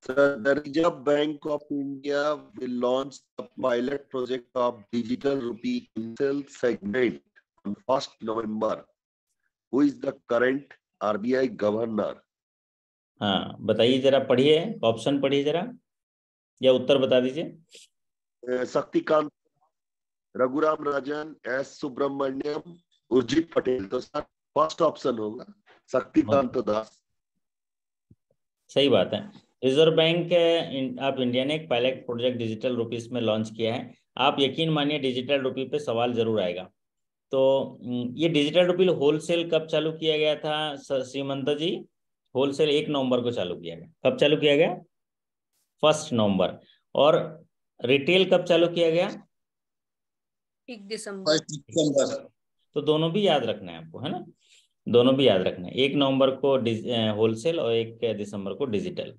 The Reserve Bank of India will launch the pilot project of digital rupee wholesale segment on 1st November. Who is the current RBI governor? हाँ बताइए जरा, पढ़िए ऑप्शन पढ़िए जरा, या उत्तर बता दीजिए। शक्तिकांत रघुराम राजन, एस सुब्रमण्यम, उर्जित पटेल। तो सर फर्स्ट ऑप्शन होगा शक्तिकांत दास। सही बात है। रिजर्व बैंक ऑफ इंडिया ने एक पायलट प्रोजेक्ट डिजिटल रुपीस में लॉन्च किया है। आप यकीन मानिए डिजिटल रुपी पे सवाल जरूर आएगा। तो ये डिजिटल रुपी होलसेल कब चालू किया गया था श्रीमंत जी? होलसेल 1 नवंबर को चालू किया गया। कब चालू किया गया? 1 नवंबर। और रिटेल कब चालू किया गया? 1 दिसंबर। तो दोनों भी याद रखना है आपको, है ना? दोनों भी याद रखना है, 1 नवंबर को होलसेल और 1 दिसंबर को डिजिटल।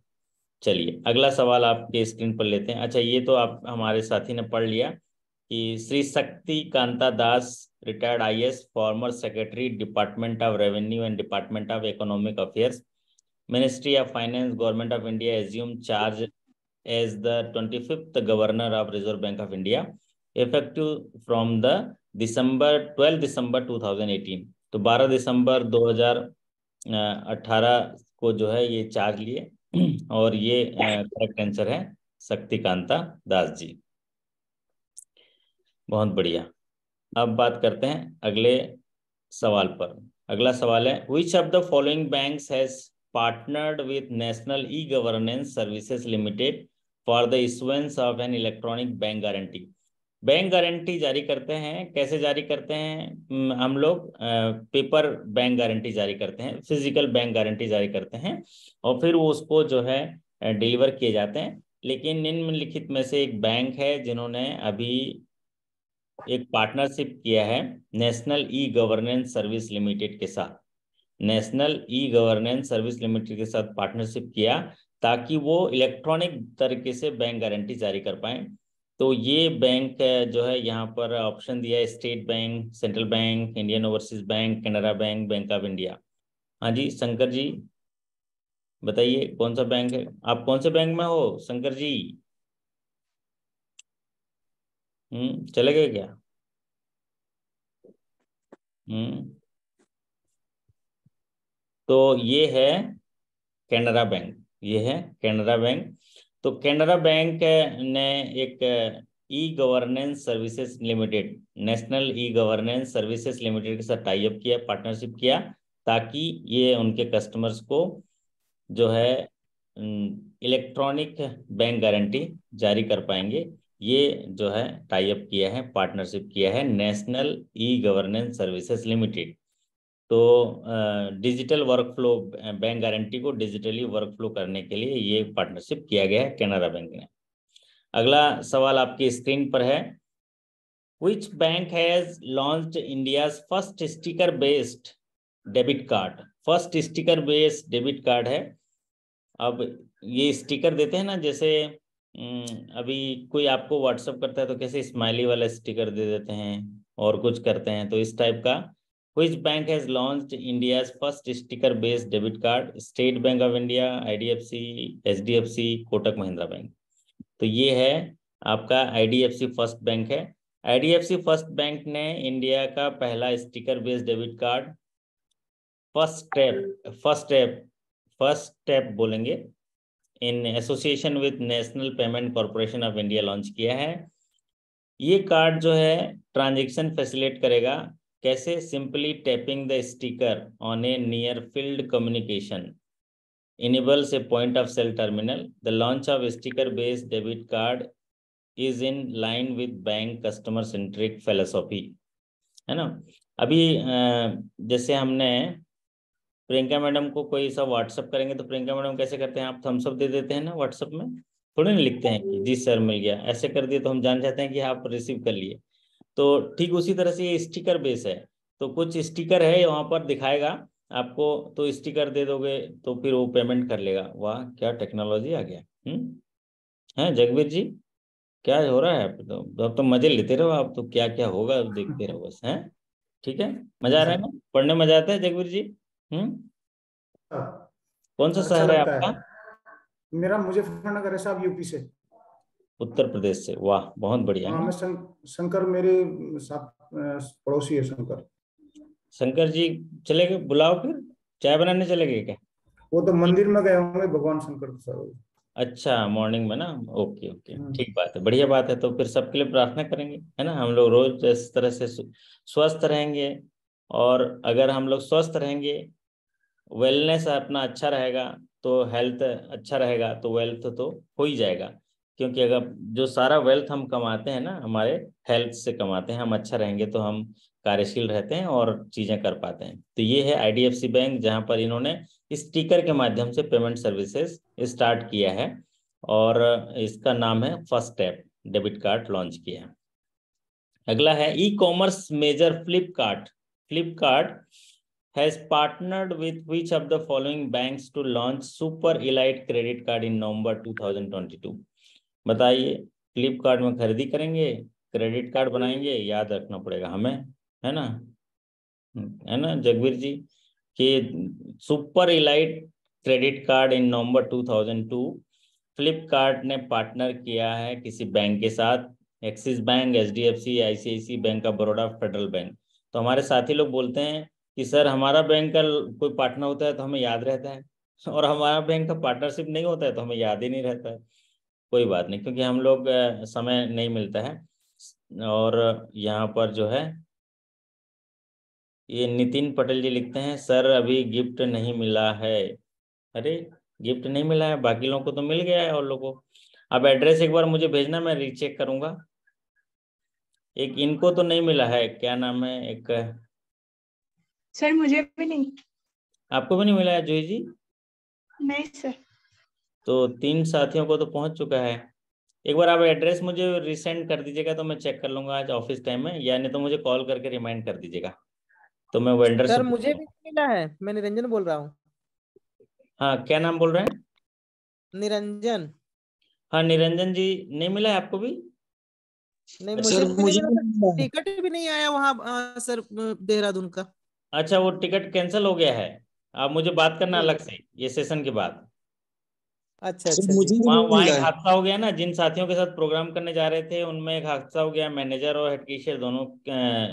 चलिए अगला सवाल आपके स्क्रीन पर लेते हैं। अच्छा, ये तो आप हमारे साथी ने पढ़ लिया कि Shri Shaktikanta Das, retired IAS, former secretary, department of revenue and department of economic affairs, ministry of finance, government of India, assume charge as the 25th governor of Reserve Bank of India effective from the 12 December 2018। तो 12 दिसंबर 2018 को जो है ये charge लिए और ये correct answer है शक्तिकांता दास जी। बहुत बढ़िया। अब बात करते हैं अगले सवाल पर। अगला सवाल है, which of the following banks has partnered with National E-Governance Services Limited for the issuance of an electronic bank guarantee? Bank guarantee जारी करते हैं, कैसे जारी करते हैं हम लोग? पेपर बैंक गारंटी जारी करते हैं, फिजिकल बैंक गारंटी जारी करते हैं और फिर वो उसको जो है डिलीवर किए जाते हैं। लेकिन निम्नलिखित में से एक बैंक है जिन्होंने अभी एक पार्टनरशिप किया है national e governance service limited के साथ। National e governance service limited के साथ पार्टनरशिप किया ताकि वो इलेक्ट्रॉनिक तरीके से बैंक गारंटी जारी कर पाए। तो ये बैंक जो है यहाँ पर ऑप्शन दिया है, state bank, central bank, Indian overseas bank, Canara bank, bank of India. हाँ जी शंकर जी बताइए कौन सा बैंक है? आप कौन से बैंक में हो शंकर जी? चले गए क्या? तो ये है कैनरा बैंक, ये है कैनरा बैंक। तो कैनरा बैंक ने एक e governance services limited, national e governance services limited के साथ टाई अप किया, पार्टनरशिप किया ताकि ये उनके कस्टमर्स को जो है इलेक्ट्रॉनिक बैंक गारंटी जारी कर पाएंगे। ये जो है टाई अप किया है, पार्टनरशिप किया है national e governance services limited. तो डिजिटल वर्कफ्लो, बैंक गारंटी को डिजिटली वर्कफ्लो करने के लिए ये पार्टनरशिप किया गया है कैनरा बैंक ने। अगला सवाल आपकी स्क्रीन पर है, Which bank has launched India's first sticker based debit card? First sticker based debit card है। अब ये स्टिकर देते हैं ना, जैसे अभी कोई आपको व्हाट्सअप करता है तो कैसे स्माइली वाला स्टिकर दे देते हैं और कुछ करते हैं, तो इस टाइप का। Which bank has launched India's first sticker based debit card? State Bank of India, IDFC, HDFC, Kotak Mahindra bank. तो ये है आपका IDFC फर्स्ट बैंक है। IDFC फर्स्ट बैंक ने इंडिया का पहला sticker based debit card first step बोलेंगे in association with national payment corporation of India launch किया है। ये कार्ड जो है ट्रांजैक्शन फैसिलिटेट करेगा। कैसे? Simply tapping the sticker on A near field communication enables a point of sale terminal. The launch of sticker based debit card is in line with bank customer centric philosophy, है ना। अभी जैसे हमने Priyanka madam को कोई सा WhatsApp करेंगे तो प्रियंका मैडम कैसे करते हैं? आप थम्स अप दे देते हैं ना व्हाट्सअप में, थोड़े ना लिखते हैं कि जी सर मिल गया, ऐसे कर दिए तो हम जान जाते हैं कि आप रिसीव कर लिए। तो ठीक उसी तरह से ये स्टिकर बेस है। तो कुछ स्टिकर है वहां पर दिखाएगा आपको, तो स्टिकर दे दोगे तो फिर वो पेमेंट कर लेगा। वाह क्या टेक्नोलॉजी आ गया। है जगवीर जी, क्या हो रहा है? अब तो मजे लेते रहो आप, तो क्या क्या होगा देखते रहो बस। हैं ठीक है, मजा आ रहा है ना? पढ़ने में मजा आता है जगवीर जी? कौन सा शहर है आपका? मेरा मुजफ्फरनगर है साहब, यूपी से। उत्तर प्रदेश से, वाह बहुत बढ़िया। हाँ, मैं शंकर मेरे साथ पड़ोसी है शंकर। शंकर जी चले गए, बुलाओ फिर, चाय बनाने चले गए क्या? वो तो मंदिर में गए होंगे भगवान शंकर सर। अच्छा, मॉर्निंग में ना, ओके ओके, ठीक बात है, बढ़िया बात है। तो फिर सबके लिए प्रार्थना करेंगे, है ना। हम लोग रोज इस तरह से स्वस्थ रहेंगे, और अगर हम लोग स्वस्थ रहेंगे, वेलनेस अपना अच्छा रहेगा, तो हेल्थ अच्छा रहेगा, तो वेल्थ तो हो ही जाएगा। क्योंकि अगर जो सारा वेल्थ हम कमाते हैं ना, हमारे हेल्थ से कमाते हैं। हम अच्छा रहेंगे तो हम कार्यशील रहते हैं और चीज़ें कर पाते हैं। तो ये है आईडीएफसी बैंक, जहाँ पर इन्होंने स्टिकर के माध्यम से पेमेंट सर्विसेज स्टार्ट किया है, और इसका नाम है first tap debit card launch किया है। अगला है e commerce major Flipkart. Flipkart has partnered with which of the following banks to launch super elite credit card in November 2022? बताइए, फ्लिपकार्ट में खरीदी करेंगे, क्रेडिट कार्ड बनाएंगे, याद रखना पड़ेगा हमें, है ना जगवीर जी, कि super elite credit card in November 2002 Flipkart ने पार्टनर किया है किसी बैंक के साथ। Axis bank, HDFC, ICICI bank of Baroda, Federal bank. तो हमारे साथी लोग बोलते हैं कि सर हमारा बैंक का कोई पार्टनर होता है तो हमें याद रहता है, और हमारा बैंक का पार्टनरशिप नहीं होता है तो हमें याद ही नहीं रहता है। कोई बात नहीं, क्योंकि हम लोग समय नहीं मिलता है। और यहाँ पर जो है ये नितिन पटेल जी लिखते हैं, सर अभी गिफ्ट नहीं मिला है। अरे, गिफ्ट नहीं मिला है, बाकी लोगों को तो मिल गया है और लोगों को। अब एड्रेस एक बार मुझे भेजना, मैं रीचेक करूंगा। एक इनको तो नहीं मिला है, क्या नाम है एक, सर मुझे भी नहीं। आपको भी नहीं मिला है जूही जी? नहीं सर। तो 3 साथियों को तो पहुंच चुका है। एक बार आप एड्रेस मुझे रिसेंड कर दीजिएगा तो मैं चेक कर लूंगा आज ऑफिस टाइम में, या नहीं तो मुझे कॉल करके रिमाइंड कर दीजिएगा, तो मैं वेंडर से सर मुझे भी नहीं मिला है, मैं निरंजन बोल रहा हूँ। हाँ, क्या नाम बोल रहे हैं? निरंजन। हाँ निरंजन जी, नहीं मिला है आपको भी? नहीं, मुझे भी नहीं मिला सर, टिकट भी नहीं आया वहाँ सर, देहरादून का। अच्छा, वो टिकट कैंसिल हो गया है। आप मुझे बात करना जी। अलग से, ये सेशन के बाद। अच्छा अच्छा जी। वहाँ एक हादसा हो गया ना, जिन साथियों के साथ प्रोग्राम करने जा रहे थे उनमें एक हादसा हो गया, मैनेजर और हेड टीचर दोनों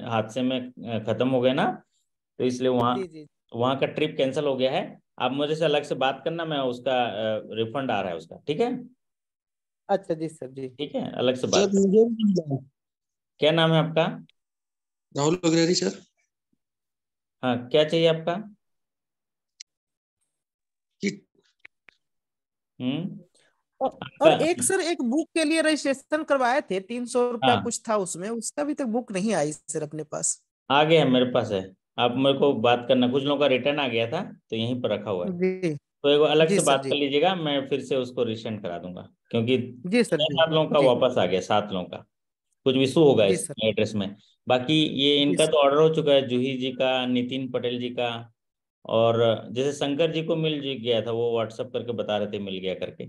हादसे में खत्म हो गए ना, तो इसलिए वहाँ जी जी। वहाँ का ट्रिप कैंसिल हो गया है। आप मुझे से अलग से बात करना, मैं उसका रिफंड आ रहा है उसका, ठीक है? अच्छा जी सर जी। ठीक है, अलग से बात करना। क्या नाम है आपका? राहुल अग्रहरी सर। हाँ, क्या चाहिए आपका? और एक सर, एक बुक के लिए रजिस्ट्रेशन करवाए थे, 300 रुपया हाँ, कुछ था उसमें, उसका अभी तक बुक नहीं आई सर अपने पास। आ गया है, मेरे पास है। आप मेरे को बात करना, कुछ लोगों का रिटर्न आ गया था तो यहीं पर रखा हुआ है, जी तो एक अलग जी से सर बात कर जी। लीजिएगा, मैं फिर से उसको रिसेंड करा दूंगा, क्योंकि जी सर जी 7 लोगों का जी। वापस आ गया, 7 लोगों का कुछ इशू होगा जी इस सर एड्रेस में। बाकी ये जी इनका सर। तो ऑर्डर हो चुका है, जूही जी का, नितिन पटेल जी का, और जैसे शंकर जी को मिल जी गया था, वो व्हाट्सअप करके बता रहे थे मिल गया करके।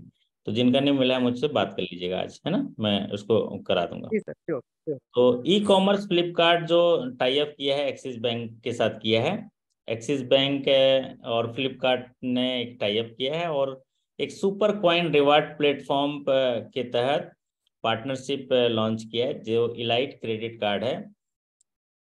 तो जिनका नहीं मिला है मुझसे बात कर लीजिएगा आज, है ना, मैं उसको करा दूंगा। जी सर, श्योर श्योर। तो ई कॉमर्स फ्लिपकार्ट जो टाई अप किया है एक्सिस बैंक के साथ किया है। एक्सिस बैंक और फ्लिपकार्ट ने एक टाई अप किया है, और एक सुपर कॉइन रिवार्ड प्लेटफॉर्म के तहत पार्टनरशिप लॉन्च किया है, जो इलाइट क्रेडिट कार्ड है।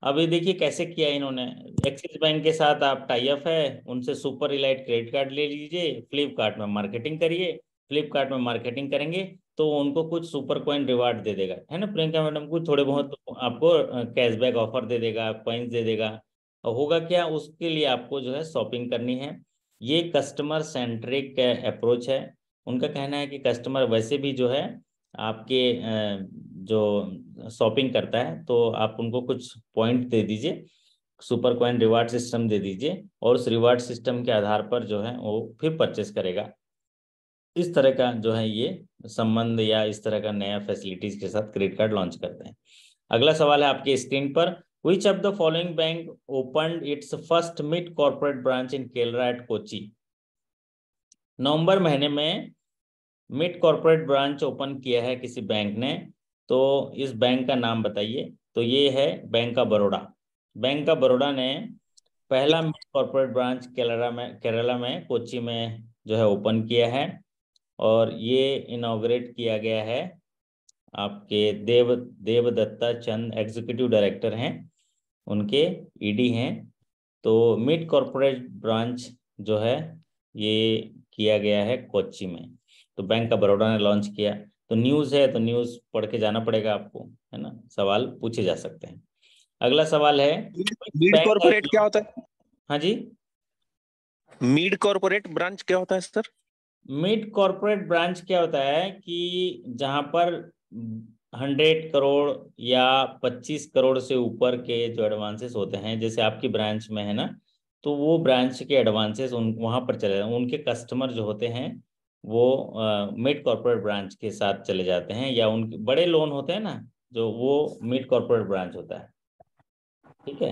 अभी देखिए कैसे किया इन्होंने। एक्सिस बैंक के साथ आप टाई अप है, उनसे सुपर इलाइट क्रेडिट कार्ड ले लीजिए, फ्लिपकार्ट में मार्केटिंग करिए। फ्लिपकार्ट में मार्केटिंग करेंगे तो उनको कुछ सुपर कॉइन रिवार्ड दे देगा, है ना प्रियंका मैडम, कुछ थोड़े बहुत आपको कैशबैक ऑफर दे देगा, कॉइन्स दे देगा। और होगा क्या, उसके लिए आपको जो है शॉपिंग करनी है। ये कस्टमर सेंट्रिक अप्रोच है। उनका कहना है कि कस्टमर वैसे भी जो है आपके जो शॉपिंग करता है, तो आप उनको कुछ पॉइंट दे दीजिए, सुपर कॉइन रिवार्ड सिस्टम दे दीजिए, और उस रिवार्ड सिस्टम के आधार पर जो है वो फिर परचेस करेगा। इस तरह का जो है ये संबंध, या इस तरह का नया फैसिलिटीज के साथ क्रेडिट कार्ड लॉन्च करते हैं। अगला सवाल है आपके स्क्रीन पर, which of the following bank opened its first mid corporate branch in Kerala at Kochi? नवंबर महीने में मिड कॉर्पोरेट ब्रांच ओपन किया है किसी बैंक ने, तो इस बैंक का नाम बताइए। तो ये है bank of Baroda. Bank of Baroda ने पहला मिड कॉर्पोरेट ब्रांच केरला में कोची में जो है ओपन किया है, और ये इनॉग्रेट किया गया है आपके देवदत्ता चंद एग्जीक्यूटिव डायरेक्टर हैं, उनके ईडी हैं। तो मिड कॉर्पोरेट ब्रांच जो है ये किया गया है कोच्चि में। तो बैंक ऑफ बड़ौदा ने लॉन्च किया। तो न्यूज़ है तो न्यूज़ पढ़ के जाना पड़ेगा आपको, है ना, सवाल पूछे जा सकते हैं। अगला सवाल है मीड कॉर्पोरेट क्या होता है? हाँ जी, मीड कॉर्पोरेट ब्रांच क्या होता है सर? मिड कॉर्पोरेट ब्रांच क्या होता है कि जहां पर 100 करोड़ या 25 करोड़ से ऊपर के जो एडवांसेस होते हैं, जैसे आपकी ब्रांच में है ना, तो वो ब्रांच के एडवांसेस वहां पर चले जाते हैं। उनके कस्टमर जो होते हैं वो मिड कॉर्पोरेट ब्रांच के साथ चले जाते हैं, या उनके बड़े लोन होते हैं ना, जो वो मिड कॉर्पोरेट ब्रांच होता है। ठीक है,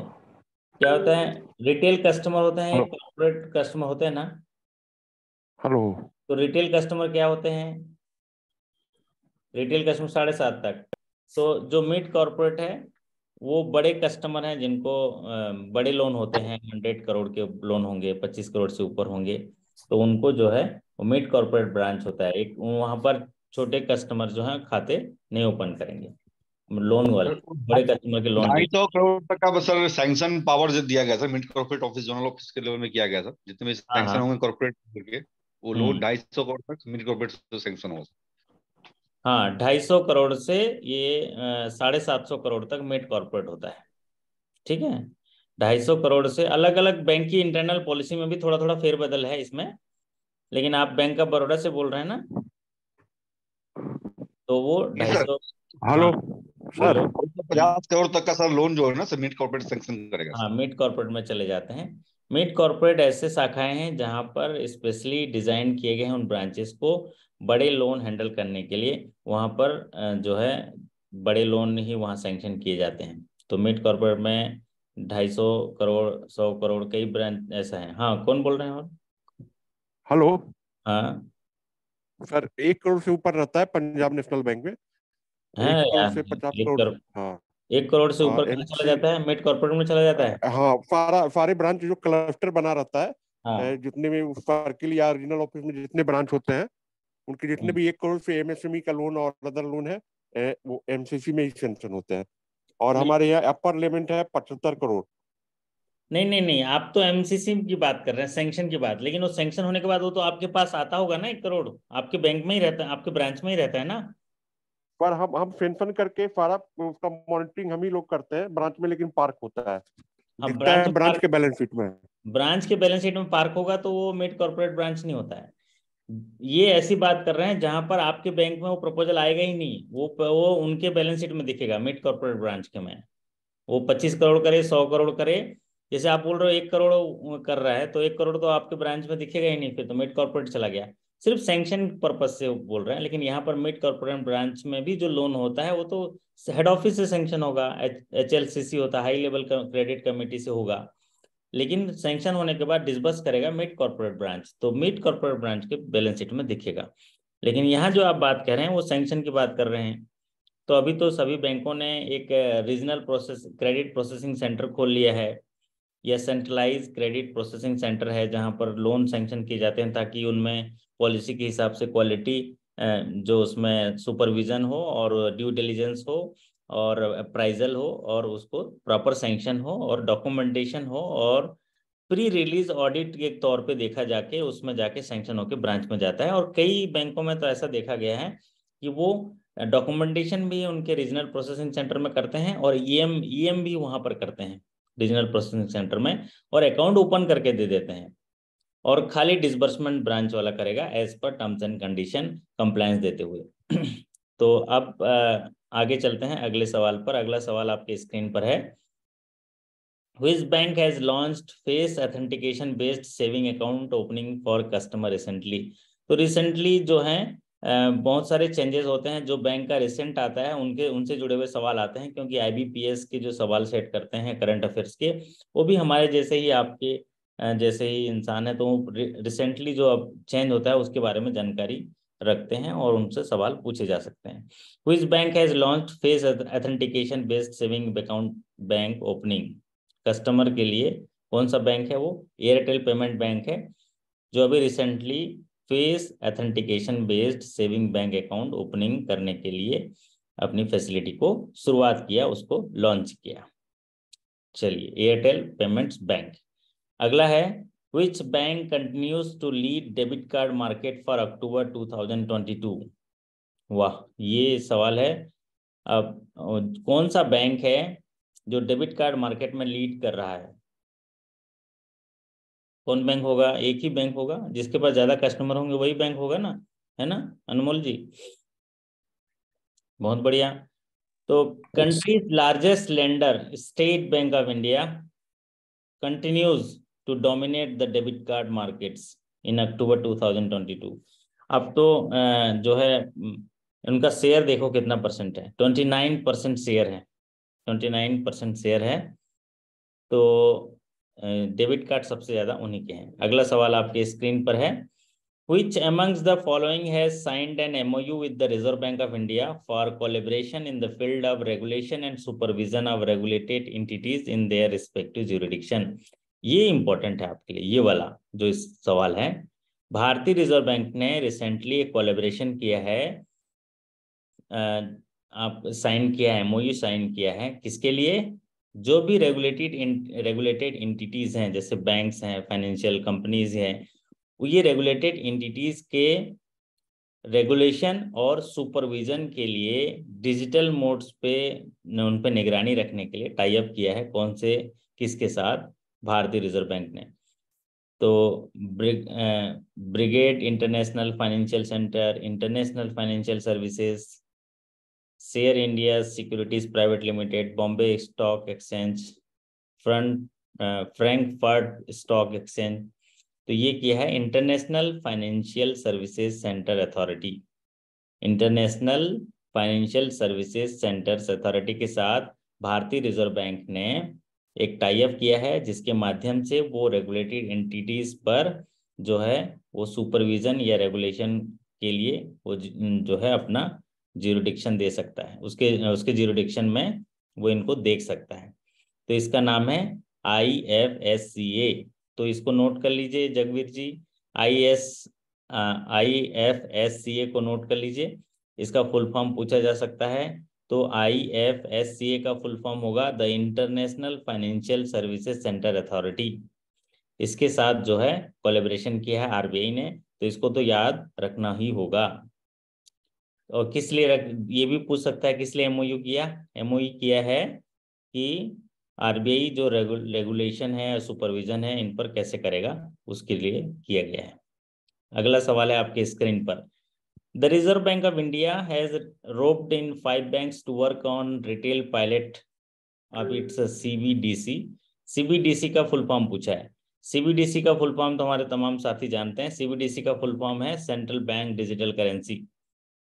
क्या होता है, रिटेल कस्टमर होते हैं, कॉर्पोरेट कस्टमर होते हैं ना। हेलो। तो रिटेल कस्टमर क्या होते हैं, रिटेल कस्टमर 7.5 तक। तो जो मिड कॉर्पोरेट है वो बड़े कस्टमर हैं, जिनको बड़े लोन होते हैं, 100 करोड़ के लोन होंगे, 25 करोड़ से ऊपर होंगे, तो उनको जो है वो मिड कॉर्पोरेट ब्रांच होता है। एक वहाँ पर छोटे कस्टमर जो हैं खाते नहीं ओपन करेंगे, लोन वाले बड़े कस्टमर के लोन 250 करोड़ तक का सर सैंक्शन पावर जो दिया गया था mid corporate office zonal office के लेवल में किया गया था, जितने भी सैंक्शन होंगे कॉर्पोरेट करके वो लोन 250 करोड़ तक मिड कॉर्पोरेट से सैंक्शन होगा। हाँ, 250 करोड़ से ये 750 करोड़ तक मिड कॉर्पोरेट होता है। ठीक है, 250 करोड़ से अलग अलग बैंक की इंटरनल पॉलिसी में भी थोड़ा थोड़ा फेरबदल है इसमें, लेकिन आप बैंक ऑफ बड़ौदा से बोल रहे हैं ना, तो वो 250। हेलो सर, 50 करोड़ तक का सर लोन जो है ना सर मिड कॉर्पोरेट सैंक्शन करेगा। हाँ, मिड कॉर्पोरेट में चले जाते हैं। मिड कॉर्पोरेट ऐसे शाखाएं हैं जहां पर स्पेशली डिजाइन किए गए हैं उन ब्रांचेस को बड़े लोन हैंडल करने के लिए। वहां पर जो है बड़े लोन ही वहां सैंक्शन किए जाते हैं। तो मिड कॉर्पोरेट में 250 करोड़, 100 करोड़, कई ब्रांच ऐसा है। हाँ, कौन बोल रहे हैं? और हेलो। हाँ सर 1 करोड़ से ऊपर रहता है पंजाब नेशनल बैंक में, 1 करोड़ से 50 करोड़। हाँ, 1 करोड़ से ऊपर कहाँ चला जाता है? मिड कॉर्पोरेट में चला जाता है। हाँ, सारे ब्रांच जो क्लस्टर बना रहता है, हाँ, जितने भी सर्किल या रीजनल ऑफिस में जितने ब्रांच होते हैं उनके जितने भी 1 करोड़ से एमएसएमई का लोन और अदर लोन है वो एमसीसी में ही सैंक्शन होते हैं। और हमारे यहाँ अपर लिमिट है 75 करोड़। नहीं नहीं नहीं, आप तो एमसीसी की बात कर रहे हैं, सैंक्शन की बात। लेकिन वो सैंक्शन होने के बाद वो तो आपके पास आता होगा ना, 1 करोड़ आपके बैंक में ही रहता है, आपके ब्रांच में ही रहता है ना। पर हम सैंक्शन करके सारा उसका मॉनिटरिंग हम ही लोग करते हैं ब्रांच में, लेकिन पार्क होता है, दिखता है ब्रांच के बैलेंस शीट में। ब्रांच के बैलेंस शीट में पार्क होगा तो वो मिड कॉर्पोरेट ब्रांच नहीं होता है। ये ऐसी बात कर रहे हैं जहां पर आपके बैंक में वो प्रपोजल आएगा ही नहीं, वो उनके बैलेंस शीट में दिखेगा मिड कॉर्पोरेट ब्रांच के में। वो 25 करोड़ करे, 100 करोड़ करे, जैसे आप बोल रहे हो 1 करोड़ कर रहा है, तो 1 करोड़ तो आपके ब्रांच में दिखेगा ही नहीं, फिर तो मिड कॉर्पोरेट चला गया। सिर्फ सैंक्शन पर्पज से बोल रहे हैं। लेकिन यहाँ पर मिड कॉर्पोरेट ब्रांच में भी जो लोन होता है वो तो हेड ऑफिस से सैंक्शन होगा, HLCC होता है, हाई लेवल क्रेडिट कमेटी से होगा। लेकिन सैंक्शन होने के बाद डिसबर्स करेगा मिड कॉर्पोरेट ब्रांच, तो मिड कॉर्पोरेट ब्रांच के बैलेंस शीट में दिखेगा। लेकिन यहाँ जो आप बात कर रहे हैं वो सैंक्शन की बात कर रहे हैं। तो अभी तो सभी बैंकों ने एक रीजनल क्रेडिट प्रोसेसिंग सेंटर खोल लिया है, या सेंट्रलाइज क्रेडिट प्रोसेसिंग सेंटर है, जहां पर लोन सैंक्शन किए जाते हैं, ताकि उनमें पॉलिसी के हिसाब से क्वालिटी, जो उसमें सुपरविजन हो और ड्यू डिलिजेंस हो और अप्राइजल हो और उसको प्रॉपर सैंक्शन हो और डॉक्यूमेंटेशन हो और प्री रिलीज ऑडिट के तौर पे देखा जाके उसमें जाके सैंक्शन होके ब्रांच में जाता है। और कई बैंकों में तो ऐसा देखा गया है कि वो डॉक्यूमेंटेशन भी उनके रीजनल प्रोसेसिंग सेंटर में करते हैं और ईएम भी वहां पर करते हैं रीजनल प्रोसेसिंग सेंटर में, और अकाउंट ओपन करके दे देते हैं। और खाली डिसबर्समेंट ब्रांच वाला करेगा as per terms and condition compliance देते हुए। तो अब आगे चलते हैं अगले सवाल पर। अगला सवाल आपके स्क्रीन पर है, Which bank has launched face authentication based saving account opening for customer recently? तो रिसेंटली जो है बहुत सारे चेंजेस होते हैं। जो बैंक का रिसेंट आता है उनसे जुड़े हुए सवाल आते हैं, क्योंकि IBPS के जो सवाल सेट करते हैं करंट अफेयर्स के, वो भी हमारे जैसे ही आपके जैसे ही इंसान है। तो रिसेंटली जो अब चेंज होता है उसके बारे में जानकारी रखते हैं और उनसे सवाल पूछे जा सकते हैं। Which bank has launched face authentication based saving account bank opening? Customer के लिए कौन सा बैंक है? वो एयरटेल पेमेंट बैंक है, जो अभी recently face authentication based saving bank account opening करने के लिए अपनी फैसिलिटी को शुरुआत किया, उसको लॉन्च किया। चलिए, एयरटेल पेमेंट्स बैंक। अगला है Which bank continues to lead debit card market for October 2022? वाह, ये सवाल है। अब कौन सा बैंक है जो डेबिट कार्ड मार्केट में लीड कर रहा है? कौन बैंक होगा? एक ही बैंक होगा, जिसके पास ज्यादा कस्टमर होंगे वही बैंक होगा ना, है ना अनमोल जी? बहुत बढ़िया। तो countries largest lender state Bank of India continues to dominate the debit card markets in October 2022. अब तो जो है उनका शेयर देखो कितना परसेंट है, 29% शेयर है, 29% शेयर है। तो डेबिट कार्ड सबसे ज्यादा उन्हीं के हैं। अगला सवाल आपके स्क्रीन पर है, Which amongst the following has signed an MOU with the Reserve Bank of India for collaboration in the field of regulation and supervision of regulated entities in their respective jurisdiction? ये important है आपके लिए, ये वाला जो इस सवाल है। भारतीय रिजर्व बैंक ने रिसेंटली एक कोलैबोरेशन किया है, आप साइन किया है, MOU साइन किया है, किसके लिए? जो भी रेगुलेटेड एंटिटीज हैं, जैसे बैंक्स हैं, फाइनेंशियल कंपनीज हैं, ये रेगुलेटेड एंटिटीज के रेगुलेशन और सुपरविजन के लिए डिजिटल मोड्स पे उन पे निगरानी रखने के लिए टाई अप किया है। कौन से, किसके साथ? भारतीय रिजर्व बैंक ने। तो brigade international financial centre, international financial services, share India securities private limited, Bombay stock exchange, Frankfurt stock exchange. तो ये किया है international financial services centre authority. International financial services centres authority के साथ भारतीय रिजर्व बैंक ने एक टाई अप किया है, जिसके माध्यम से वो रेगुलेटेड एंटिटीज पर जो है वो सुपरविजन या रेगुलेशन के लिए वो जो है अपना ज्यूरिडिक्शन दे सकता है, उसके ज्यूरिडिक्शन में वो इनको देख सकता है। तो इसका नाम है IFSCA। तो इसको नोट कर लीजिए जगवीर जी, IFSCA को नोट कर लीजिए। इसका फुल फॉर्म पूछा जा सकता है, तो IFSCA का फुल फॉर्म होगा the international financial services centre authority. इसके साथ जो है कोलैबोरेशन किया है RBI ने, तो इसको तो याद रखना ही होगा। और किस लिए ये भी पूछ सकता है किस लिए MOU किया? MOU किया है कि RBI जो रेगुलेशन है, सुपरविजन है, इन पर कैसे करेगा, उसके लिए किया गया है। अगला सवाल है आपके स्क्रीन पर, the Reserve Bank of India has roped in 5 banks to work on retail pilot of its CBDC। CBDC का फुल फॉर्म पूछा है। CBDC का फुल फॉर्म तो हमारे तमाम साथी जानते हैं। CBDC का फुल फॉर्म है central bank digital currency.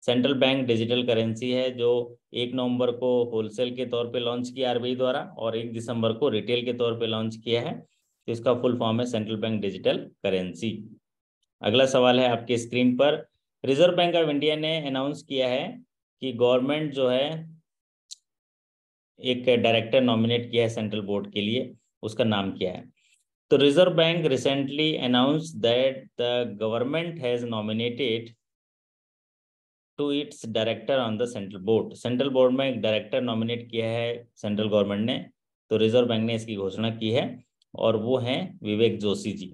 Central bank digital currency है जो 1 नवंबर को होलसेल के तौर पे लॉन्च किया RBI द्वारा और 1 दिसंबर को रिटेल के तौर पे लॉन्च किया है। तो इसका फुल फॉर्म है सेंट्रल बैंक डिजिटल करेंसी। अगला सवाल है आपके स्क्रीन पर, रिजर्व बैंक ऑफ इंडिया ने अनाउंस किया है कि गवर्नमेंट जो है एक डायरेक्टर नॉमिनेट किया है सेंट्रल बोर्ड के लिए, उसका नाम क्या है? तो Reserve Bank recently announce that the government has nominated to its director on the central board. Central board में एक डायरेक्टर नॉमिनेट किया है सेंट्रल गवर्नमेंट ने, तो रिजर्व बैंक ने इसकी घोषणा की है और वो हैं विवेक जोशी जी।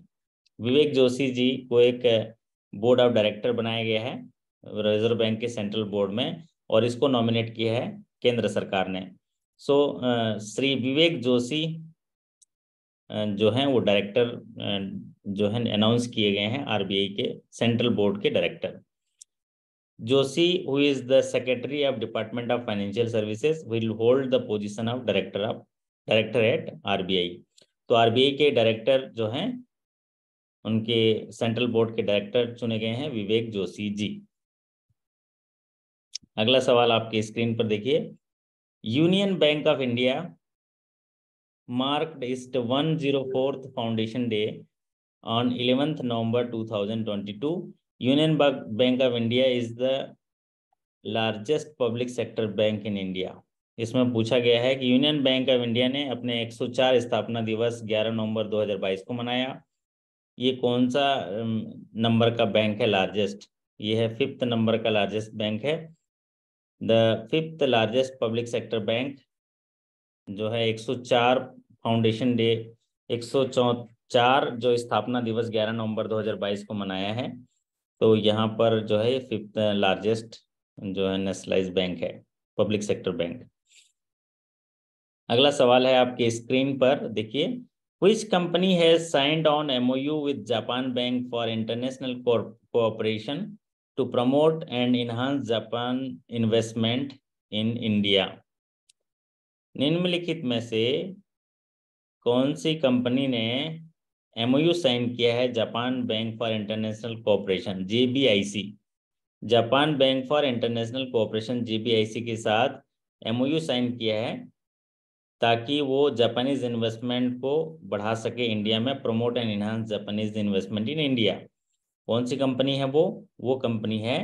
विवेक जोशी जी को एक बोर्ड ऑफ डायरेक्टर बनाया गया है रिजर्व बैंक के सेंट्रल बोर्ड में, और इसको नॉमिनेट किया है केंद्र सरकार ने। सो श्री विवेक जोशी जो हैं वो डायरेक्टर जो है अनाउंस किए गए हैं RBI के सेंट्रल बोर्ड के director. Joshi, who is the Secretary of Department of Financial Services, will hold the position of director at RBI। तो RBI के डायरेक्टर जो हैं उनके सेंट्रल बोर्ड के डायरेक्टर चुने गए हैं विवेक जोशी जी। अगला सवाल आपके स्क्रीन पर देखिए, union bank of India marked its 104th Foundation Day on 11th November 2022. Union Bank of India is the largest public sector bank in India। इसमें पूछा गया है कि यूनियन बैंक ऑफ इंडिया ने अपने 104 स्थापना दिवस 11 नवंबर 2022 को मनाया। ये कौन सा नंबर का बैंक है लार्जेस्ट? ये है 5th नंबर का लार्जेस्ट बैंक है। The 5th largest public sector bank जो है 104 फाउंडेशन डे 104 4 जो स्थापना दिवस 11 नवंबर 2022 को मनाया है। तो यहाँ पर जो है 5th लार्जेस्ट जो है नेशनलाइज्ड बैंक है, पब्लिक सेक्टर बैंक। अगला सवाल है आपके स्क्रीन पर, देखिए, which company has signed on MOU with Japan bank for international cooperation to promote and enhance Japan investment in India. निम्नलिखित में से कौन सी कंपनी ने MOU साइन किया है Japan bank for international cooperation JBIC, Japan bank for international cooperation JBIC के साथ MOU साइन किया है ताकि वो जापानीज इन्वेस्टमेंट को बढ़ा सके इंडिया में, promote and enhance Japanese investment in India. कौन सी कंपनी है वो कंपनी है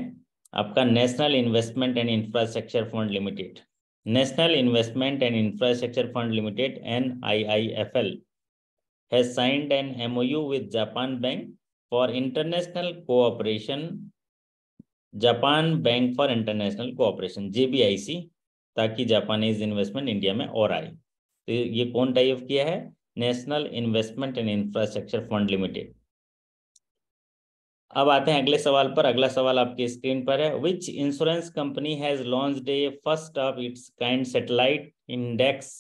आपका national investment and infrastructure fund limited. National investment and infrastructure fund limited NIIFL has signed an MOU with Japan Bank for international cooperation, Japan bank for international cooperation JBIC, ताकि Japanese investment India में और आए। तो ये कौन type किया है? National investment and infrastructure fund limited. अब आते हैं अगले सवाल पर। अगला सवाल आपके स्क्रीन पर है, which insurance company has launched A first of its kind satellite index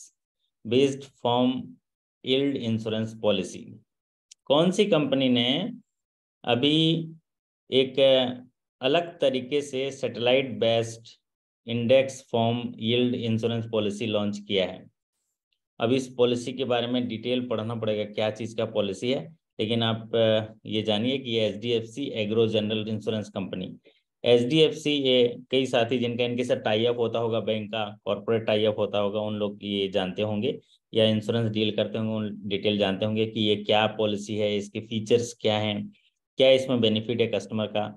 based form yield insurance policy. कौन सी कंपनी ने अभी एक अलग तरीके से satellite based index form yield insurance policy launch किया है? अब इस पॉलिसी के बारे में डिटेल पढ़ना पड़ेगा, क्या चीज़ का पॉलिसी है, लेकिन आप ये जानिए कि ये HDFC agro general insurance company, HDFC, ये कई साथी जिनका इनके साथ टाई अप होता होगा, बैंक का कॉर्पोरेट टाई अप होता होगा, उन लोग ये जानते होंगे या इंश्योरेंस डील करते होंगे, उन डिटेल जानते होंगे कि ये क्या पॉलिसी है, इसके फीचर्स क्या हैं, क्या इसमें बेनिफिट है कस्टमर का।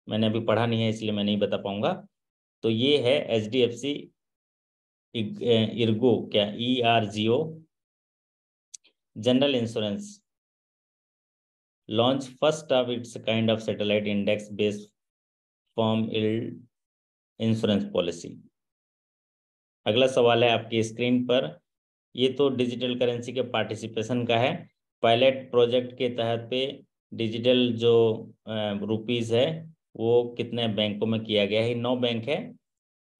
मैंने अभी पढ़ा नहीं है इसलिए मैं नहीं बता पाऊंगा। तो ये है HDFC इर्गो, क्या ERGO general insurance launch first of its kind of satellite index based form yield insurance policy. अगला सवाल है आपकी स्क्रीन पर, ये तो डिजिटल करेंसी के पार्टिसिपेशन का है। पायलट प्रोजेक्ट के तहत पे डिजिटल जो रुपीस है वो कितने बैंकों में किया गया है? 9 बैंक है।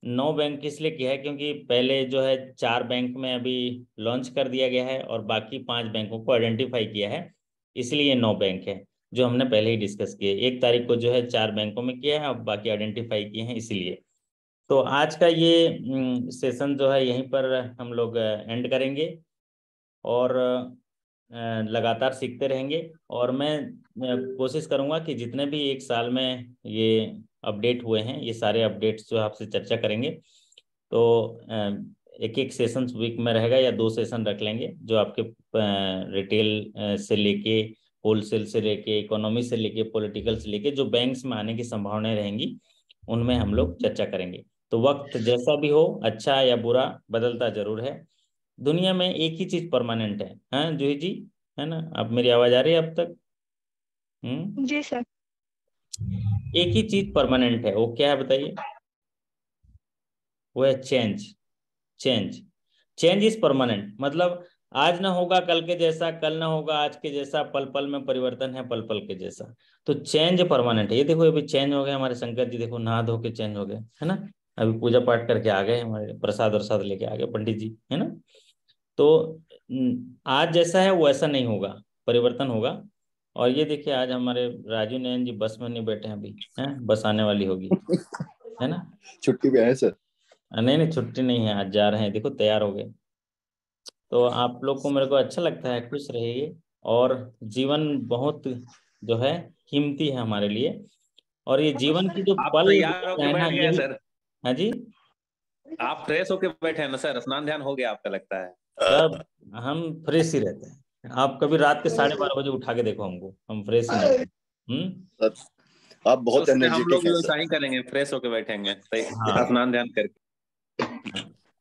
9 बैंक इसलिए किया है क्योंकि पहले जो है 4 बैंक में अभी लॉन्च कर दिया गया है और बाकी 5 बैंकों को आइडेंटिफाई किया है, इसलिए 9 बैंक है जो हमने पहले ही डिस्कस किए। 1 तारीख को जो है 4 बैंकों में किया है और बाकी आइडेंटिफाई किए हैं, इसलिए। तो आज का ये सेशन जो है यहीं पर हम लोग एंड करेंगे और लगातार सीखते रहेंगे। और मैं कोशिश करूंगा कि जितने भी एक साल में ये अपडेट हुए हैं, ये सारे अपडेट्स जो आपसे चर्चा करेंगे। तो एक सेशन वीक में रहेगा या 2 सेशन रख लेंगे, जो आपके रिटेल से लेके, होलसेल से लेके, इकोनॉमी से लेके, पॉलिटिकल से लेके, जो बैंक्स में आने की संभावनाएं रहेंगी उनमें हम लोग चर्चा करेंगे। तो वक्त जैसा भी हो, अच्छा या बुरा, बदलता जरूर है। दुनिया में एक ही चीज परमानेंट है, हाँ जूही जी, है ना? आप मेरी आवाज आ रही है अब तक? जी सर। एक ही चीज परमानेंट है, वो क्या है बताइए? वो है चेंज। चेंज इज परमानेंट, मतलब आज ना होगा कल के जैसा, कल ना होगा आज के जैसा, पल पल में परिवर्तन है पल पल के जैसा। तो चेंज परमानेंट है। ये देखो अभी चेंज हो गए हमारे शंकर जी, देखो नहा धो के चेंज हो गए, है ना? अभी पूजा पाठ करके आ गए, हमारे प्रसाद वरसाद लेके आ गए पंडित जी, है ना? तो आज जैसा है वो ऐसा नहीं होगा, परिवर्तन होगा। और ये देखिए आज हमारे राजू नयन जी बस में नहीं बैठे हैं अभी, हैं? बस आने वाली होगी, है ना? छुट्टी पे है सर? नहीं छुट्टी नहीं है, आज जा रहे हैं, देखो तैयार हो गए। तो आप लोग को मेरे को अच्छा लगता है, खुश रहिए। और जीवन बहुत जो है कीमती है हमारे लिए, और ये जीवन की जो आप पल तैयार होके है ना, बैठ गए सर? हाँ जी, आप फ्रेश होके बैठे हैं ना सर? स्नान ध्यान हो गया आपका लगता है? सब हम फ्रेश ही रहते हैं। आप कभी रात के 12:30 बजे उठा के देखो हमको, हम फ्रेश ही रहते हैं। आप बहुत एनर्जेटिक हम लोग हैं भी वैसा ही करेंगे, फ्रेश होके बैठेंगे हाँ। स्नान ध्यान करके।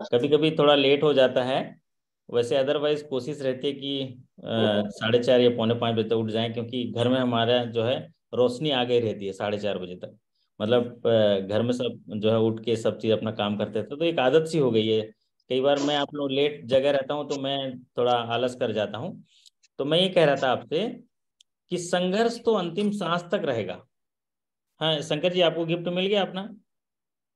कभी कभी थोड़ा लेट हो जाता है, वैसे अदरवाइज कोशिश रहती है कि 4:30 या 4:45 बजे तक उठ जाएं, क्योंकि घर में हमारा जो है रोशनी आ गई रहती है 4:30 बजे तक। मतलब घर में सब जो है उठ के सब चीज़ अपना काम करते थे, तो एक आदत सी हो गई है। कई बार मैं आप लोग लेट जगह रहता हूँ तो मैं थोड़ा आलस कर जाता हूँ, तो मैं ये कह रहा था आपसे कि संघर्ष तो अंतिम सांस तक रहेगा। हाँ शंकर जी, आपको गिफ्ट मिल गया अपना?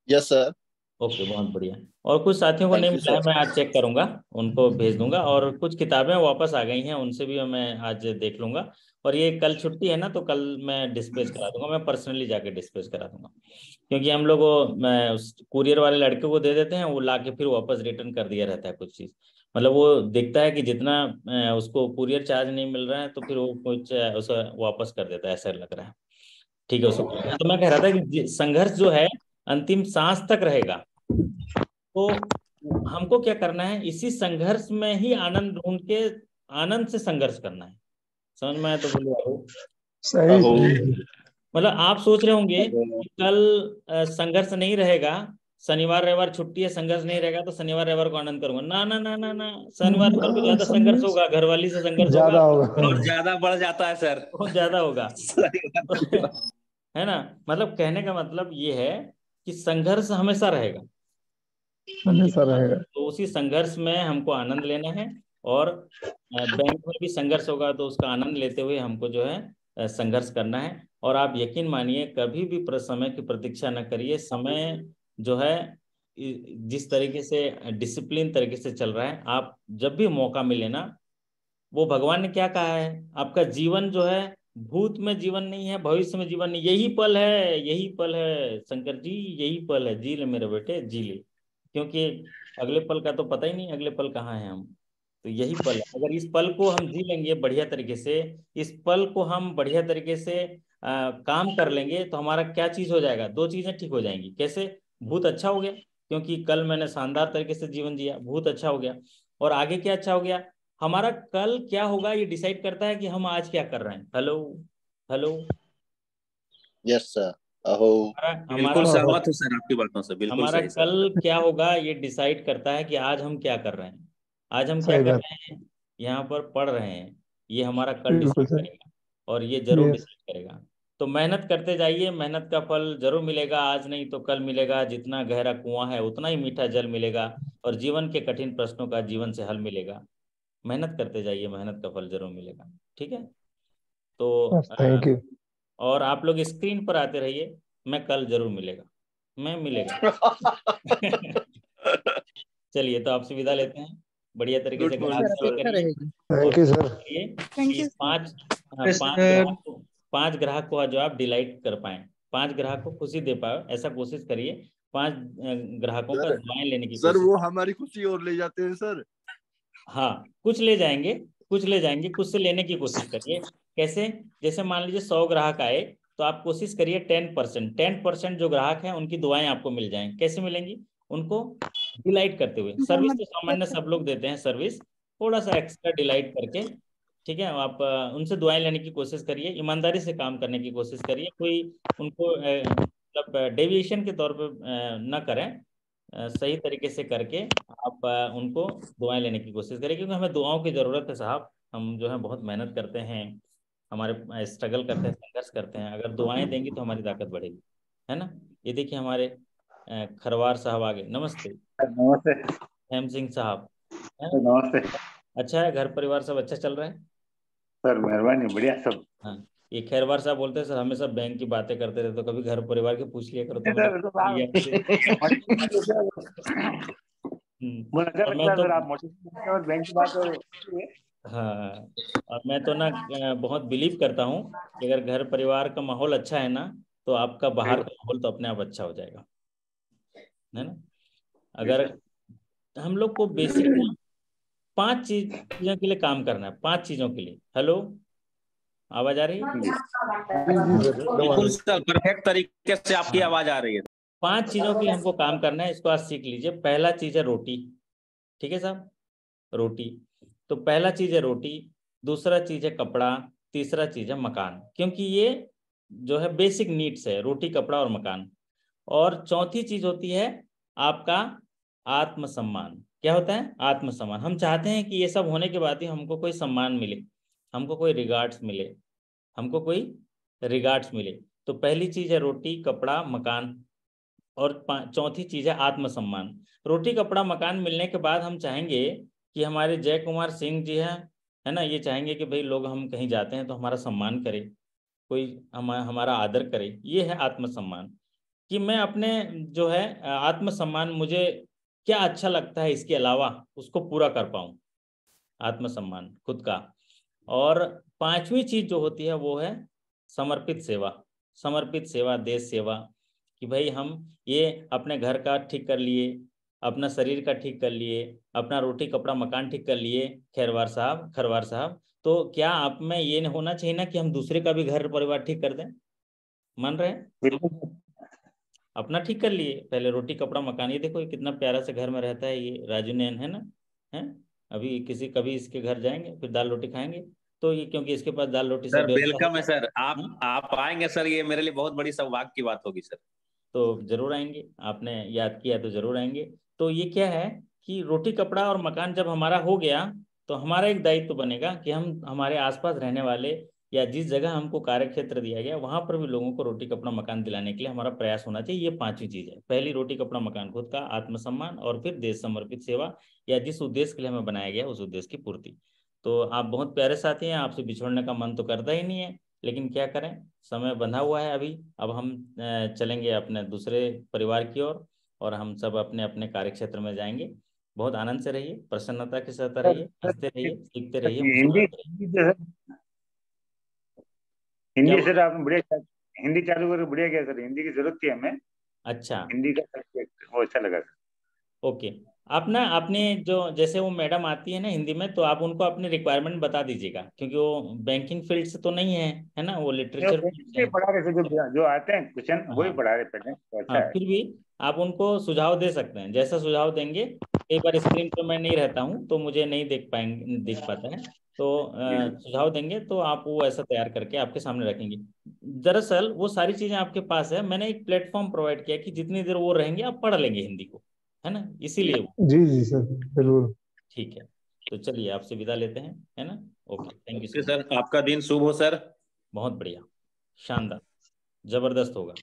Yes sir. ओके, बहुत बढ़िया। और कुछ साथियों को Thank नहीं you, मिला है, sir. मैं आज चेक करूंगा, उनको भेज दूंगा। और कुछ किताबें वापस आ गई हैं, उनसे भी मैं आज देख लूंगा। और ये कल छुट्टी है ना, तो कल मैं डिस्पैच करा दूंगा, मैं पर्सनली जाके डिस्पैच करा दूंगा। क्योंकि हम लोग मैं उस कुरियर वाले लड़के को दे देते हैं, वो ला के फिर वापस रिटर्न कर दिया रहता है कुछ चीज़। मतलब वो देखता है कि जितना उसको कुरियर चार्ज नहीं मिल रहा है, तो फिर वो कुछ उसे वापस कर देता है, ऐसा लग रहा है। ठीक है, उसको। तो मैं कह रहा था कि संघर्ष जो है अंतिम सांस तक रहेगा। तो हमको क्या करना है, इसी संघर्ष में ही आनंद ढूंढ के आनंद से संघर्ष करना है। समझ में आया तो बोलो सही। मतलब आप सोच रहे होंगे कि कल संघर्ष नहीं रहेगा, शनिवार रविवार छुट्टी है, संघर्ष नहीं रहेगा, तो शनिवार रविवार को आनंद करूंगा। ना ना ना ना ना, शनिवार रविवार को ज्यादा संघर्ष होगा, घरवाली से संघर्ष ज्यादा होगा। बहुत ज्यादा बढ़ जाता है सर। बहुत ज्यादा होगा। है ना? मतलब कहने का मतलब ये है कि संघर्ष हमेशा रहेगा, हमेशा रहेगा। तो उसी संघर्ष में हमको आनंद लेना है। और बैंक में भी संघर्ष होगा, तो उसका आनंद लेते हुए हमको जो है संघर्ष करना है। और आप यकीन मानिए, कभी भी समय की प्रतीक्षा न करिए। समय जो है जिस तरीके से डिसिप्लिन तरीके से चल रहा है, आप जब भी मौका मिले ना, वो भगवान ने क्या कहा है, आपका जीवन जो है भूत में जीवन नहीं है, भविष्य में जीवन नहीं, यही पल है, यही पल है शंकर जी, यही पल है, जी ले मेरे बेटे, जी ले। क्योंकि अगले पल का तो पता ही नहीं, अगले पल कहाँ है हम। तो यही पल है, अगर इस पल को हम जी लेंगे बढ़िया तरीके से, इस पल को हम बढ़िया तरीके से काम कर लेंगे, तो हमारा क्या चीज हो जाएगा, दो चीजें ठीक हो जाएंगी। कैसे? भूत अच्छा हो गया, क्योंकि कल मैंने शानदार तरीके से जीवन जिया, भूत अच्छा हो गया। और आगे क्या अच्छा हो गया, हमारा कल क्या होगा ये डिसाइड करता है कि हम आज क्या कर रहे हैं। Hello hello. Yes sir. अहो। बिल्कुल सहमत हूँ सर आपकी बातों से, बिल्कुल हमारा सही सर। कल क्या होगा ये डिसाइड करता है कि आज हम क्या कर रहे हैं। आज हम क्या सही कर बात। रहे हैं, यहाँ पर पढ़ रहे हैं, ये हमारा कल बिल्कुल डिसाइड सही। करेगा। और ये जरूर यस। डिसाइड करेगा। तो मेहनत करते जाइए, मेहनत का फल जरूर मिलेगा, आज नहीं तो कल मिलेगा। जितना गहरा कुआं है उतना ही मीठा जल मिलेगा, और जीवन के कठिन प्रश्नों का जीवन से हल मिलेगा। मेहनत करते जाइए, मेहनत का फल जरूर मिलेगा। ठीक है? तो थैंक यू। और आप लोग स्क्रीन पर आते रहिए, मैं कल जरूर मिलेगा, मैं मिलेगा। चलिए, तो आपसे विदा लेते हैं, बढ़िया तरीके से ग्राहक सेवा करिए। Thank you sir. Thank you. पांच ग्राहक को जो आप डिलाइट कर पाए, 5 ग्राहक को खुशी दे पाए, ऐसा कोशिश करिए। 5 ग्राहकों का दुआएं लेने की सर कोशिश। वो हमारी खुशी और ले जाते हैं सर। हाँ, कुछ ले जाएंगे, कुछ ले जाएंगे, कुछ से लेने की कोशिश करिए। कैसे? जैसे मान लीजिए 100 ग्राहक आए, तो आप कोशिश करिए 10% जो ग्राहक हैं उनकी दुआएं आपको मिल जाएं। कैसे मिलेंगी? उनको डिलाइट करते हुए। सर्विस तो सामान्य सब लोग देते हैं सर्विस, थोड़ा सा एक्स्ट्रा डिलाइट करके। ठीक है? आप उनसे दुआएं लेने की कोशिश करिए, ईमानदारी से काम करने की कोशिश करिए। कोई उनको मतलब डेविएशन के तौर पे न करें, सही तरीके से करके आप उनको दुआएं लेने की कोशिश करें। क्योंकि हमें दुआओं की ज़रूरत है साहब। हम जो है बहुत मेहनत करते हैं, हमारे स्ट्रगल करते हैं, संघर्ष करते हैं। अगर दुआएं देंगी तो हमारी ताकत बढ़ेगी, है ना? ये देखिए हमारे खरवार साहब आगे। नमस्ते। नमस्ते। हेम सिंह साहब, है? नमस्ते अच्छा है, घर परिवार सब अच्छा चल रहा है? सर, मेहरबानी, बढ़िया सब। हाँ, ये खैरवार साहब बोलते हैं सर हमेशा बैंक की बातें करते रहते, तो कभी घर परिवार के पूछ लिया करो। तो मैंने पूछ लिया और मैं तो बैंक की बात। हाँ, और मैं तो ना बहुत बिलीव करता हूँ कि अगर घर परिवार का माहौल अच्छा है ना, तो आपका बाहर का माहौल तो अपने आप अच्छा हो जाएगा, है ना? अगर हम लोग को बेसिक 5 चीजों के लिए काम करना है, 5 चीजों के लिए। हेलो, आवाज आ रही है? बिल्कुल सर, परफेक्ट तरीके से आपकी आवाज आ रही है। 5 चीजों के लिए हमको काम करना है, इसको आज सीख लीजिए। पहला चीज है रोटी। ठीक है साहब? रोटी। तो पहला चीज है रोटी, दूसरा चीज है कपड़ा, तीसरा चीज है मकान। क्योंकि ये जो है बेसिक नीड्स है, रोटी, कपड़ा और मकान। और चौथी चीज होती है आपका आत्मसम्मान। क्या होता है? आत्मसम्मान। हम चाहते हैं कि ये सब होने के बाद ही हमको कोई सम्मान मिले, हमको कोई रिगार्ड्स मिले, हमको कोई रिगार्ड्स मिले। तो पहली चीज है रोटी, कपड़ा, मकान, और चौथी चीज है आत्मसम्मान। रोटी, कपड़ा, मकान मिलने के बाद हम चाहेंगे कि हमारे जय कुमार सिंह जी हैं, है ना। ये चाहेंगे कि भाई लोग हम कहीं जाते हैं तो हमारा सम्मान करे, कोई हमारा आदर करे। ये है आत्मसम्मान, कि मैं अपने जो है आत्मसम्मान, मुझे क्या अच्छा लगता है इसके अलावा उसको पूरा कर पाऊँ, आत्मसम्मान खुद का। और पांचवी चीज जो होती है वो है समर्पित सेवा। समर्पित सेवा, देश सेवा, कि भाई हम ये अपने घर का ठीक कर लिए, अपना शरीर का ठीक कर लिए, अपना रोटी कपड़ा मकान ठीक कर लिए, खैरवार साहब, तो क्या आप में ये होना चाहिए ना कि हम दूसरे का भी घर परिवार ठीक कर दें? मान रहे हैं? अपना ठीक कर लिए, पहले रोटी कपड़ा मकान। ये देखो ये कितना प्यारा से घर में रहता है ये राजू नैन, है ना, है। अभी कभी इसके घर जाएंगे फिर दाल रोटी खाएंगे, तो ये क्योंकि इसके पास दाल रोटी सर सब व्यवस्था वेलकम है है। सर, आप आएंगे सर, ये मेरे लिए बहुत बड़ी सौभाग्य की बात होगी सर। तो जरूर आएंगे, आपने याद किया तो जरूर आएंगे। तो ये क्या है कि रोटी कपड़ा और मकान जब हमारा हो गया तो हमारा एक दायित्व बनेगा कि हम हमारे आसपास रहने वाले या जिस जगह हमको कार्य क्षेत्र दिया गया वहां पर भी लोगों को रोटी कपड़ा मकान दिलाने के लिए हमारा प्रयास होना चाहिए। ये पांचवी चीज है। पहली रोटी कपड़ा मकान खुद का, आत्मसम्मान, और फिर देश समर्पित सेवा, या जिस उद्देश्य के लिए हमें बनाया गया उस उद्देश्य की पूर्ति। तो आप बहुत प्यारे साथी हैं, आपसे बिछोड़ने का मन तो करता ही नहीं है, लेकिन क्या करें, समय बंधा हुआ है अभी। अब हम चलेंगे अपने दूसरे परिवार की ओर, और हम सब अपने अपने कार्य क्षेत्र में जाएंगे। बहुत आनंद से रहिए, प्रसन्नता के साथ रहिए, हंसते रहिए, सीखते रहिए, हिंदी मुस्कुराते रहिए। हिंदी सर आपने बढ़िया, हिंदी चालू करके बढ़िया किया सर। हिंदी की जरूरत थी हमें। अच्छा, हिंदी का सब्जेक्ट वो अच्छा लगा सर। ओके। आप ना अपने जो जैसे वो मैडम आती है ना हिंदी में, तो आप उनको अपनी रिक्वायरमेंट बता दीजिएगा, क्योंकि वो बैंकिंग फील्ड से तो नहीं है ना, वो लिटरेचर फील्ड से है। पढ़ा रहे थे, जो आते हैं क्वेश्चन वही हाँ पढ़ा रहे पहले, तो अच्छा हाँ, है। फिर भी आप उनको सुझाव दे सकते हैं, जैसा सुझाव देंगे। कई बार स्क्रीन पे मैं नहीं रहता हूँ तो मुझे नहीं देख पाता है, तो सुझाव देंगे तो आप वो ऐसा तैयार करके आपके सामने रखेंगे। दरअसल वो सारी चीजें आपके पास है, मैंने एक प्लेटफॉर्म प्रोवाइड किया कि जितनी देर वो रहेंगे आप पढ़ लेंगे हिंदी को, है ना, इसीलिए वो। जी जी सर, जरूर। ठीक है, तो चलिए आपसे विदा लेते हैं, है ना। ओके, थैंक यू सर, आपका दिन शुभ हो सर। बहुत बढ़िया, शानदार, जबरदस्त होगा।